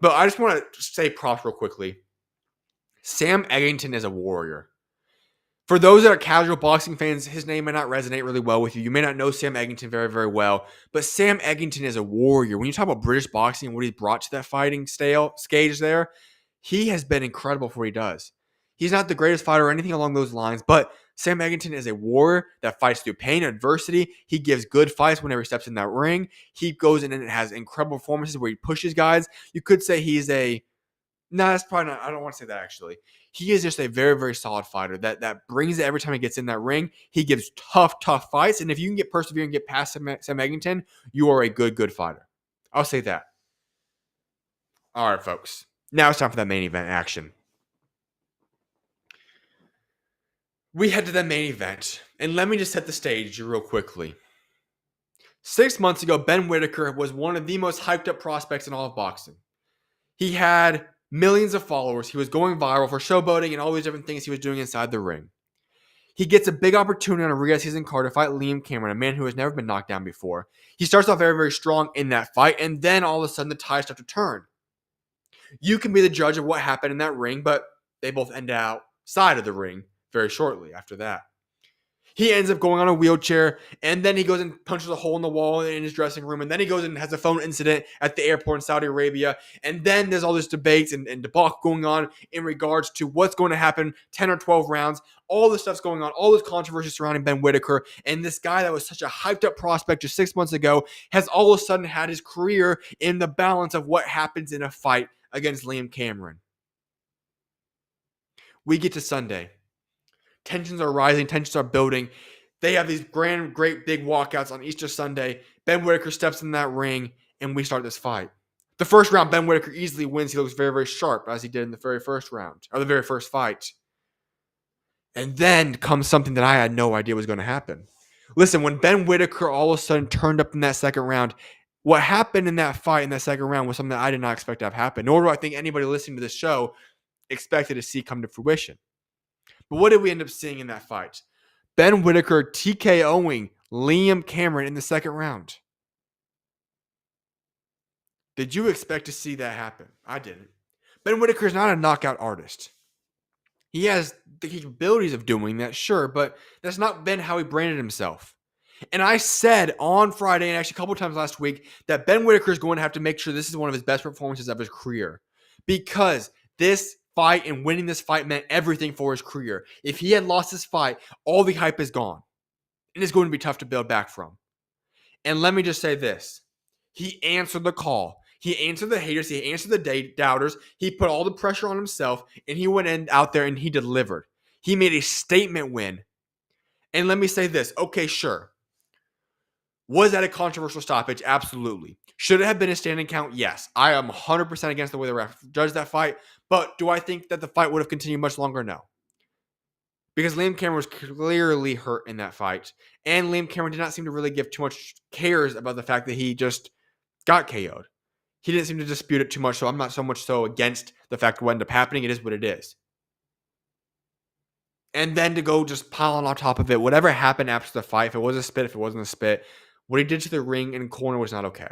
But I just want to say props real quickly. Sam Eggington is a warrior. For those that are casual boxing fans, his name may not resonate really well with you. You may not know Sam Eggington very, very well. But Sam Eggington is a warrior. When you talk about British boxing and what he's brought to that fighting stage there, he has been incredible for what he does. He's not the greatest fighter or anything along those lines, but Sam Eggington is a warrior that fights through pain and adversity. He gives good fights whenever he steps in that ring. He goes in and has incredible performances where he pushes guys. You could say he's a No, that's probably not. I don't want to say that actually. He is just a very, very solid fighter that brings it every time he gets in that ring. He gives tough fights. And if you can get persevere and get past Sam Eggington, you are a good fighter. I'll say that. All right, folks. Now it's time for that main event action. We head to the main event. And let me just set the stage real quickly. 6 months ago, Ben Whitaker was one of the most hyped up prospects in all of boxing. He had millions of followers. He was going viral for showboating and all these different things he was doing inside the ring. He gets a big opportunity on a Riyadh season card to fight Liam Cameron, a man who has never been knocked down before. He starts off very, very strong in that fight, and then all of a sudden the tide starts to turn. You can be the judge of what happened in that ring, but they both end outside of the ring very shortly after that. He ends up going on a wheelchair, and then he goes and punches a hole in the wall in his dressing room, and then he goes and has a phone incident at the airport in Saudi Arabia, and then there's all this debates and debacle going on in regards to what's going to happen 10 or 12 rounds. All this stuff's going on, all this controversy surrounding Ben Whitaker, and this guy that was such a hyped-up prospect just 6 months ago has all of a sudden had his career in the balance of what happens in a fight against Liam Cameron. We get to Sunday. Tensions are rising. Tensions are building. They have these great big walkouts on Easter Sunday. Ben Whitaker steps in that ring, and we start this fight. The first round, Ben Whitaker easily wins. He looks very, very sharp, as he did in the very first round, or the very first fight. And then comes something that I had no idea was going to happen. Listen, when Ben Whitaker all of a sudden turned up in that second round, what happened in that fight in that second round was something that I did not expect to have happen, nor do I think anybody listening to this show expected to see come to fruition. But what did we end up seeing in that fight? Ben Whitaker TKOing Liam Cameron in the second round. Did you expect to see that happen? I didn't. Ben Whitaker is not a knockout artist. He has the capabilities of doing that, sure, but that's not been how he branded himself. And I said on Friday, and actually a couple times last week, that Ben Whitaker is going to have to make sure this is one of his best performances of his career. Because this fight and winning this fight meant everything for his career. If he had lost this fight, all the hype is gone. And it's going to be tough to build back from. And let me just say this. He answered the call. He answered the haters. He answered the doubters. He put all the pressure on himself, and he went out there and he delivered. He made a statement win. And let me say this. Okay, sure. Was that a controversial stoppage? Absolutely. Should it have been a standing count? Yes. I am 100% against the way the ref judged that fight. But do I think that the fight would have continued much longer? No. Because Liam Cameron was clearly hurt in that fight. And Liam Cameron did not seem to really give too much cares about the fact that he just got KO'd. He didn't seem to dispute it too much, so I'm not so much so against the fact what ended up happening. It is what it is. And then to go just piling on top of it, whatever happened after the fight, if it was a spit, if it wasn't a spit, what he did to the ring and corner was not okay.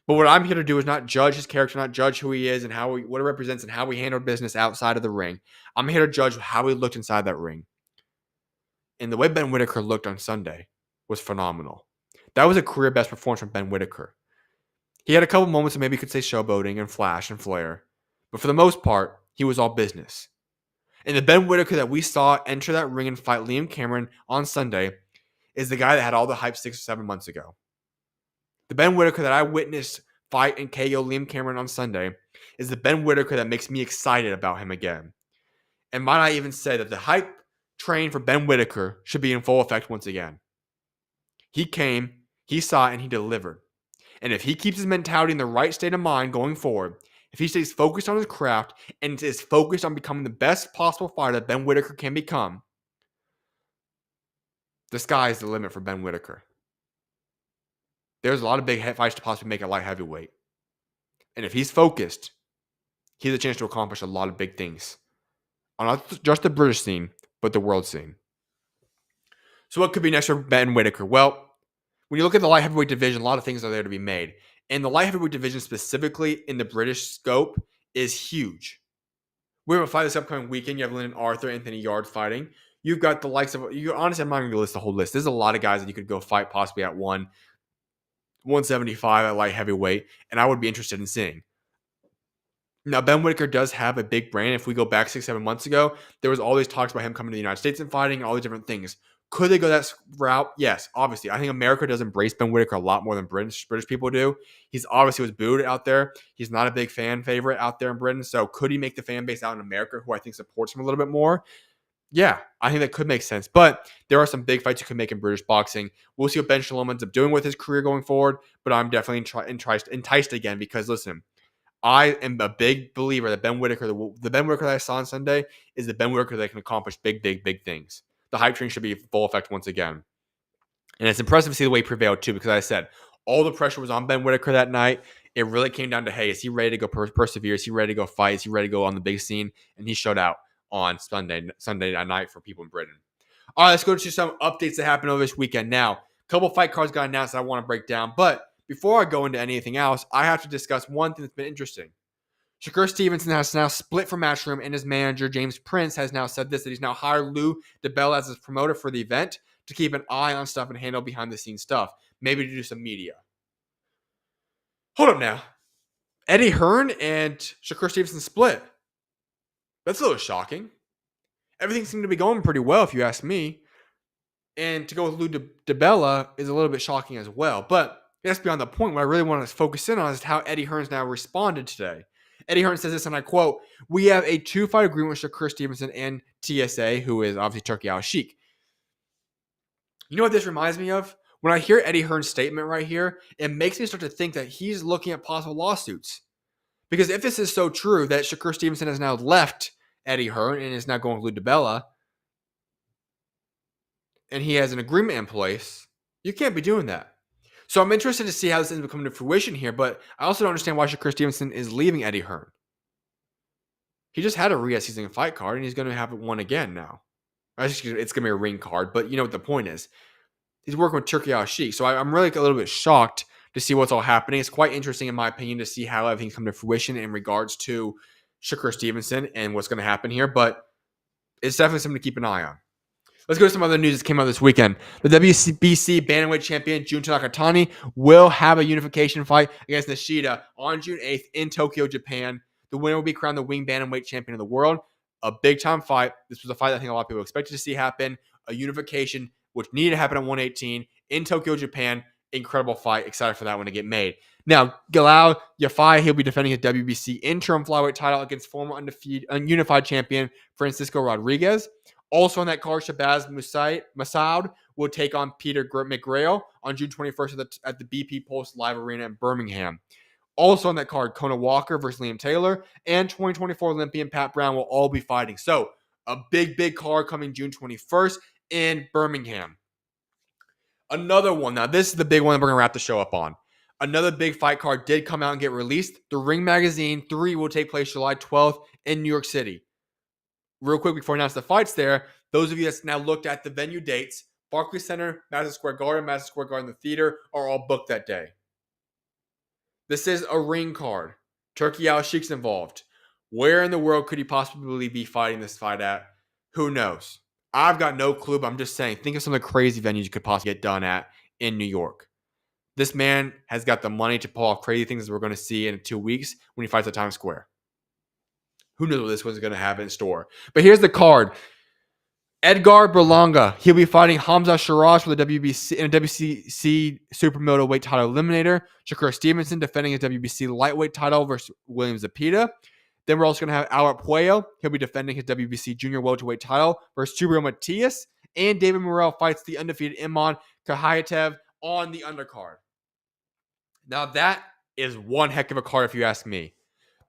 But what I'm here to do is not judge his character, not judge who he is and what it represents and how he handled business outside of the ring. I'm here to judge how he looked inside that ring. And the way Ben Whitaker looked on Sunday was phenomenal. That was a career best performance from Ben Whitaker. He had a couple moments of maybe you could say showboating and flash and flare. But for the most part, he was all business. And the Ben Whitaker that we saw enter that ring and fight Liam Cameron on Sunday is the guy that had all the hype 6 or 7 months ago. The Ben Whitaker that I witnessed fight and KO Liam Cameron on Sunday is the Ben Whitaker that makes me excited about him again. And might I even say that the hype train for Ben Whitaker should be in full effect once again. He came, he saw it, and he delivered. And if he keeps his mentality in the right state of mind going forward, if he stays focused on his craft and is focused on becoming the best possible fighter that Ben Whitaker can become, the sky is the limit for Ben Whitaker. There's a lot of big fights to possibly make at light heavyweight. And if he's focused, he has a chance to accomplish a lot of big things. On not just the British scene, but the world scene. So what could be next for Ben Whitaker? Well, when you look at the light heavyweight division, a lot of things are there to be made. And the light heavyweight division specifically in the British scope is huge. We have a fight this upcoming weekend. You have Lyndon Arthur, Anthony Yarde fighting. You've got the likes of, honestly, I'm not going to list the whole list. There's a lot of guys that you could go fight possibly at 175 at light heavyweight, and I would be interested in seeing. Now, Ben Whitaker does have a big brand. If we go back 6-7 months ago, there was all these talks about him coming to the United States and fighting, all these different things. Could they go that route? Yes, obviously. I think America does embrace Ben Whitaker a lot more than British people do. He's obviously was booed out there. He's not a big fan favorite out there in Britain. So could he make the fan base out in America, who I think supports him a little bit more? Yeah, I think that could make sense. But there are some big fights you could make in British boxing. We'll see what Ben Shalom ends up doing with his career going forward. But I'm definitely enticed again because, listen, I am a big believer that Ben Whitaker, the Ben Whitaker that I saw on Sunday, is the Ben Whitaker that can accomplish big, big, big things. The hype train should be full effect once again. And it's impressive to see the way he prevailed, too, because I said all the pressure was on Ben Whitaker that night. It really came down to, hey, is he ready to go persevere? Is he ready to go fight? Is he ready to go on the big scene? And he showed out on Sunday night for people in Britain. All right, let's go to some updates that happened over this weekend. Now, a couple fight cards got announced that I want to break down. But before I go into anything else, I have to discuss one thing that's been interesting. Shakur Stevenson has now split from Matchroom, and his manager, James Prince, has now said this, that he's now hired Lou DiBella as his promoter for the event to keep an eye on stuff and handle behind-the-scenes stuff. Maybe to do some media. Hold up now. Eddie Hearn and Shakur Stevenson split. That's a little shocking. Everything seemed to be going pretty well, if you ask me. And to go with Lou DiBella is a little bit shocking as well. But that's beyond the point. What I really want to focus in on is how Eddie Hearn's now responded today. Eddie Hearn says this, and I quote, "We have a 2-fight agreement with Shakur Stevenson and TSA, who is obviously Turki Al-Sheikh." You know what this reminds me of? When I hear Eddie Hearn's statement right here, it makes me start to think that he's looking at possible lawsuits. Because if this is so true that Shakur Stevenson has now left Eddie Hearn and is now going with Lou DiBella, and he has an agreement in place, you can't be doing that. So I'm interested to see how this ends up coming to fruition here, but I also don't understand why Shakur Stevenson is leaving Eddie Hearn. He just had a Riyadh season fight card, and he's going to have one again now. It's going to be a ring card, but you know what the point is. He's working with Turki Al-Sheikh, so I'm really a little bit shocked to see what's all happening. It's quite interesting, in my opinion, to see how everything's come to fruition in regards to Shakur Stevenson and what's going to happen here, but it's definitely something to keep an eye on. Let's go to some other news that came out this weekend. The WBC bantamweight champion, Junta Nakatani, will have a unification fight against Nishida on June 8th in Tokyo, Japan. The winner will be crowned the wing bantamweight champion of the world. A big-time fight. This was a fight that I think a lot of people expected to see happen. A unification, which needed to happen at 118 in Tokyo, Japan. Incredible fight. Excited for that one to get made. Now, Galal Yafai, he'll be defending his WBC interim flyweight title against former ununified champion Francisco Rodriguez. Also on that card, Shabazz Massoud will take on Peter McGregor on June 21st at the BP Pulse Live Arena in Birmingham. Also on that card, Conor Walker versus Liam Taylor and 2024 Olympian Pat Brown will all be fighting. So a big, big card coming June 21st in Birmingham. Another one. Now, this is the big one that we're going to wrap the show up on. Another big fight card did come out and get released. The Ring Magazine 3 will take place July 12th in New York City. Real quick before I announce the fights there, those of you that's now looked at the venue dates, Barclays Center, Madison Square Garden, the theater are all booked that day. This is a ring card. Turki Al-Sheikh's involved. Where in the world could he possibly be fighting this fight at? Who knows? I've got no clue, but I'm just saying, think of some of the crazy venues you could possibly get done at in New York. This man has got the money to pull off crazy things that we're going to see in 2 weeks when he fights at Times Square. Who knows what this one's going to have in store? But here's the card. Edgar Berlanga. He'll be fighting Hamza Shiraz for the WBC in a WBC super middleweight title eliminator. Shakur Stevenson defending his WBC lightweight title versus William Zepeda. Then we're also going to have Albert Puello. He'll be defending his WBC junior welterweight title versus Subriel Matias. And David Morrell fights the undefeated Iman Kahayatev on the undercard. Now that is one heck of a card if you ask me.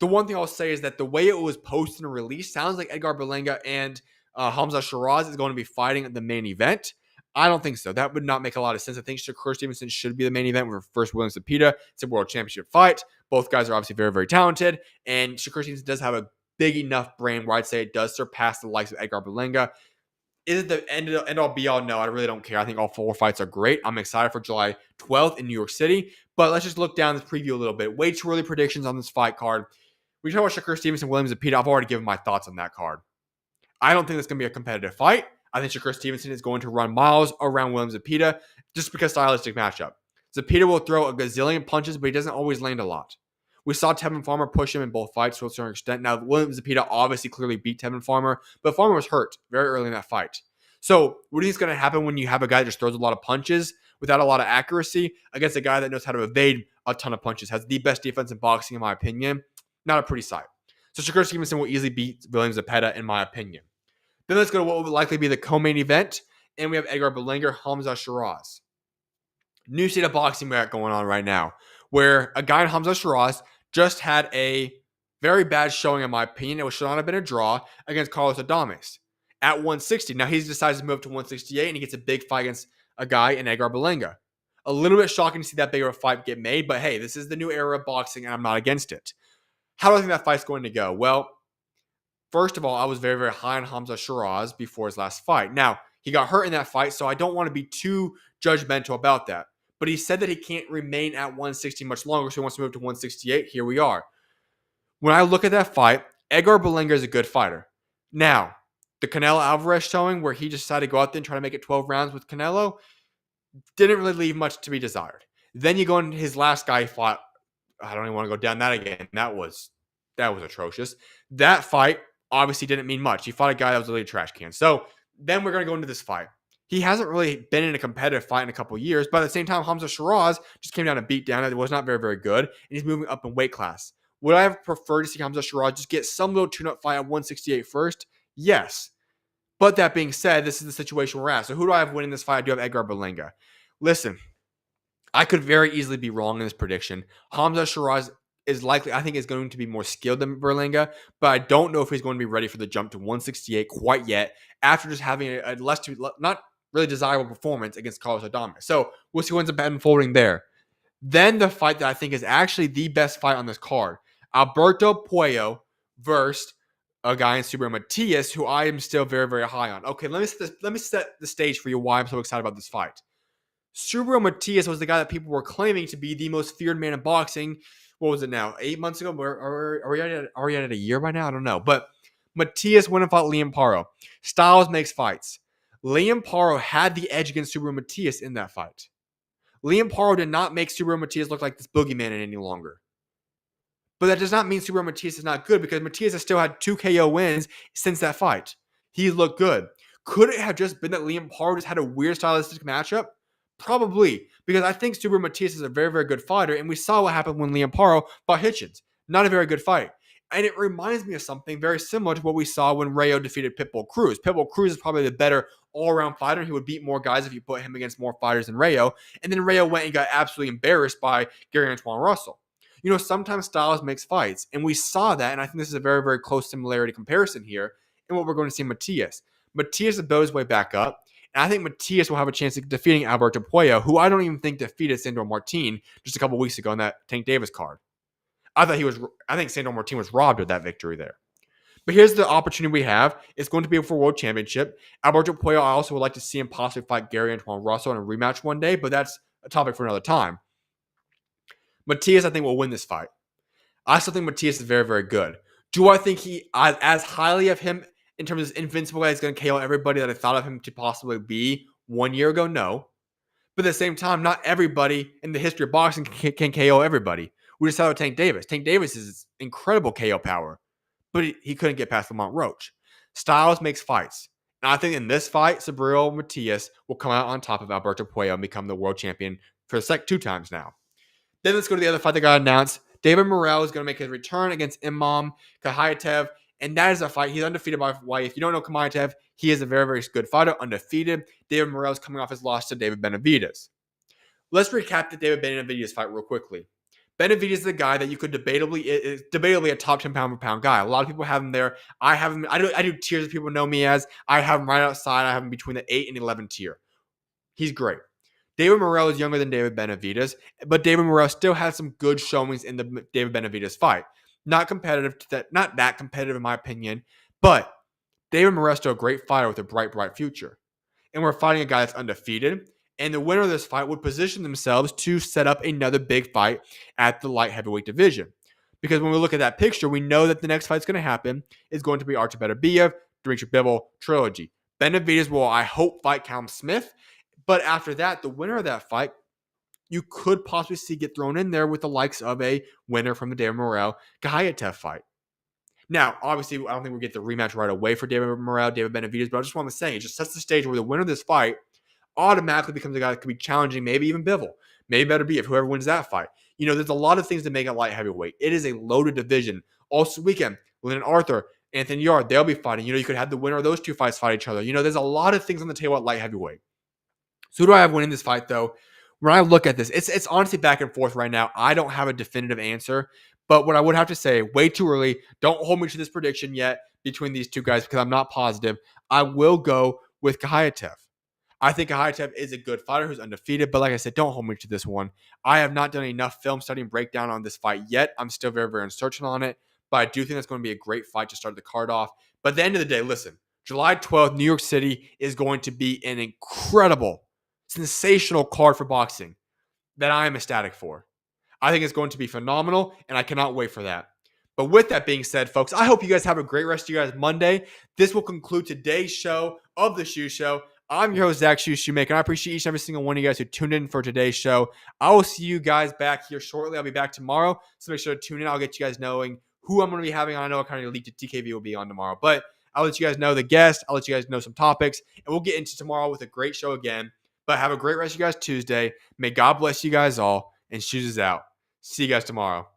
The one thing I'll say is that the way it was posted and released sounds like Edgar Berlanga and Hamza Shiraz is going to be fighting at the main event. I don't think so. That would not make a lot of sense. I think Shakur Stevenson should be the main event with first William Zepeda. It's a world championship fight. Both guys are obviously very, very talented. And Shakur Stevenson does have a big enough brand where I'd say it does surpass the likes of Edgar Berlanga. Is it the end all be all? No, I really don't care. I think all 4 fights are great. I'm excited for July 12th in New York City. But let's just look down this preview a little bit. Way too early predictions on this fight card. We talk about Shakur Stevenson, William Zepeda. I've already given my thoughts on that card. I don't think it's going to be a competitive fight. I think Shakur Stevenson is going to run miles around William Zepeda just because stylistic matchup. Zepeda will throw a gazillion punches, but he doesn't always land a lot. We saw Tevin Farmer push him in both fights to a certain extent. Now, William Zepeda obviously clearly beat Tevin Farmer, but Farmer was hurt very early in that fight. So what do you think is going to happen when you have a guy that just throws a lot of punches without a lot of accuracy against a guy that knows how to evade a ton of punches, has the best defense in boxing, in my opinion? Not a pretty sight. So Shakur Stevenson will easily beat William Zepeda, in my opinion. Then let's go to what will likely be the co-main event, and we have Edgar Berlanga, Hamza Shiraz. New state of boxing we got going on right now, where a guy in Hamza Shiraz just had a very bad showing, in my opinion. It should not have been a draw against Carlos Adames at 160. Now he's decided to move to 168, and he gets a big fight against a guy in Edgar Berlanga. A little bit shocking to see that big of a fight get made, but hey, this is the new era of boxing, and I'm not against it. How do I think that fight's going to go? Well, first of all, I was very, very high on Hamza Shiraz before his last fight. Now, he got hurt in that fight, so I don't want to be too judgmental about that. But he said that he can't remain at 160 much longer, so he wants to move to 168. Here we are. When I look at that fight, Edgar Berlanga is a good fighter. Now, the Canelo Alvarez showing where he just decided to go out there and try to make it 12 rounds with Canelo didn't really leave much to be desired. Then you go into his last guy he fought. I don't even want to go down that again. That was atrocious. That fight obviously didn't mean much. He fought a guy that was literally a trash can. So then we're going to go into this fight. He hasn't really been in a competitive fight in a couple of years, but at the same time, Hamza Shiraz just came down and beat down. It was not very, very good, and he's moving up in weight class. Would I have preferred to see Hamza Shiraz just get some little tune-up fight at 168 first? Yes. But that being said, this is the situation we're at. So who do I have winning this fight? I do have Edgar Berlanga. Listen, I could very easily be wrong in this prediction. Hamza Shiraz is likely, I think, is going to be more skilled than Berlanga, but I don't know if he's going to be ready for the jump to 168 quite yet after just having a not really desirable performance against Carlos Adames. So we'll see what ends up unfolding there. Then the fight that I think is actually the best fight on this card, Alberto Puello versus a guy in Subriel Matias, who I am still very, very high on. Okay, let me set the stage for you why I'm so excited about this fight. Subriel Matias was the guy that people were claiming to be the most feared man in boxing. What was it now? 8 months ago? Are we at a year by now? I don't know. But Matias went and fought Liam Paro. Styles makes fights. Liam Paro had the edge against Subriel Matias in that fight. Liam Paro did not make Subriel Matias look like this boogeyman any longer. But that does not mean Subriel Matias is not good, because Matias has still had 2 KO wins since that fight. He looked good. Could it have just been that Liam Paro just had a weird stylistic matchup? Probably, because I think Subriel Matias is a very, very good fighter, and we saw what happened when Liam Paro fought Hitchens. Not a very good fight. And it reminds me of something very similar to what we saw when Rayo defeated Pitbull Cruz. Pitbull Cruz is probably the better all-around fighter. He would beat more guys if you put him against more fighters than Rayo. And then Rayo went and got absolutely embarrassed by Gary Antoine Russell. You know, sometimes Styles makes fights, and we saw that, and I think this is a very, very close similarity comparison here in what we're going to see in Matias. Matias has built his way back up, and I think Matias will have a chance of defeating Alberto Puello, who I don't even think defeated Sandor Martin just a couple weeks ago on that Tank Davis card. I think Sandor Martin was robbed of that victory there. But here's the opportunity we have. It's going to be for World Championship. Alberto Puello, I also would like to see him possibly fight Gary Antoine Russell in a rematch one day, but that's a topic for another time. Matias, I think, will win this fight. I still think Matias is very, very good. Do I think he, as highly of him in terms of invincible guy, he's going to KO everybody that I thought of him to possibly be 1 year ago? No. But at the same time, not everybody in the history of boxing can KO everybody. We just saw with Tank Davis. Tank Davis is incredible KO power, but he couldn't get past Lamont Roach. Styles makes fights. And I think in this fight, Subriel Matias will come out on top of Alberto Puello and become the world champion for the 2 times now. Then let's go to the other fight that got announced. David Morrell is going to make his return against Imam Khayatev, and that is a fight. He's undefeated by Hawaii. If you don't know Khayatev, he is a very, very good fighter, undefeated. David Morrell is coming off his loss to David Benavidez. Let's recap the David Benavidez fight real quickly. Benavidez is the guy that you could debatably a top 10 pound for pound guy. A lot of people have him there. I have him. I do tiers that people know me as. I have him right outside. I have him between the 8 and 11 tier. He's great. David Morrell is younger than David Benavidez, but David Morrell still had some good showings in the David Benavidez fight. Not that competitive in my opinion, but David Morrell is still a great fighter with a bright, bright future. And we're fighting a guy that's undefeated, and the winner of this fight would position themselves to set up another big fight at the light heavyweight division. Because when we look at that picture, we know that the next fight that's going to happen is going to be Artur Beterbiev, Dmitry Bivol trilogy. Benavidez will, I hope, fight Callum Smith. But after that, the winner of that fight, you could possibly see get thrown in there with the likes of a winner from the David Morrell Khayatev fight. Now, obviously, I don't think we'll get the rematch right away for David Morrell, David Benavidez, but I just want to say it just sets the stage where the winner of this fight automatically becomes a guy that could be challenging, maybe even Bivol. Maybe better be if whoever wins that fight. There's a lot of things to make it light heavyweight. It is a loaded division. Also, weekend, Lyndon Arthur, Anthony Yard, they'll be fighting. You could have the winner of those two fights fight each other. There's a lot of things on the table at light heavyweight. So who do I have winning this fight, though? When I look at this, it's honestly back and forth right now. I don't have a definitive answer, but what I would have to say, way too early. Don't hold me to this prediction yet between these two guys because I'm not positive. I will go with Kahayatev. I think Kahayatev is a good fighter who's undefeated, but like I said, don't hold me to this one. I have not done enough film study and breakdown on this fight yet. I'm still very, very uncertain on it, but I do think that's going to be a great fight to start the card off. But at the end of the day, listen, July 12th, New York City is going to be an incredible, sensational card for boxing that I am ecstatic for. I think it's going to be phenomenal, and I cannot wait for that. But with that being said, folks, I hope you guys have a great rest of you guys Monday. This will conclude today's show of the SchuZ Show. I'm your host, Zach SchuZ Shoemaker, and I appreciate each and every single one of you guys who tuned in for today's show. I will see you guys back here shortly. I'll be back tomorrow, so make sure to tune in. I'll get you guys knowing who I'm going to be having on. I know I kind of leaked that TKV will be on tomorrow, but I'll let you guys know the guest. I'll let you guys know some topics, and we'll get into tomorrow with a great show again. But have a great rest of you guys Tuesday. May God bless you guys all, and SchuZ is out. See you guys tomorrow.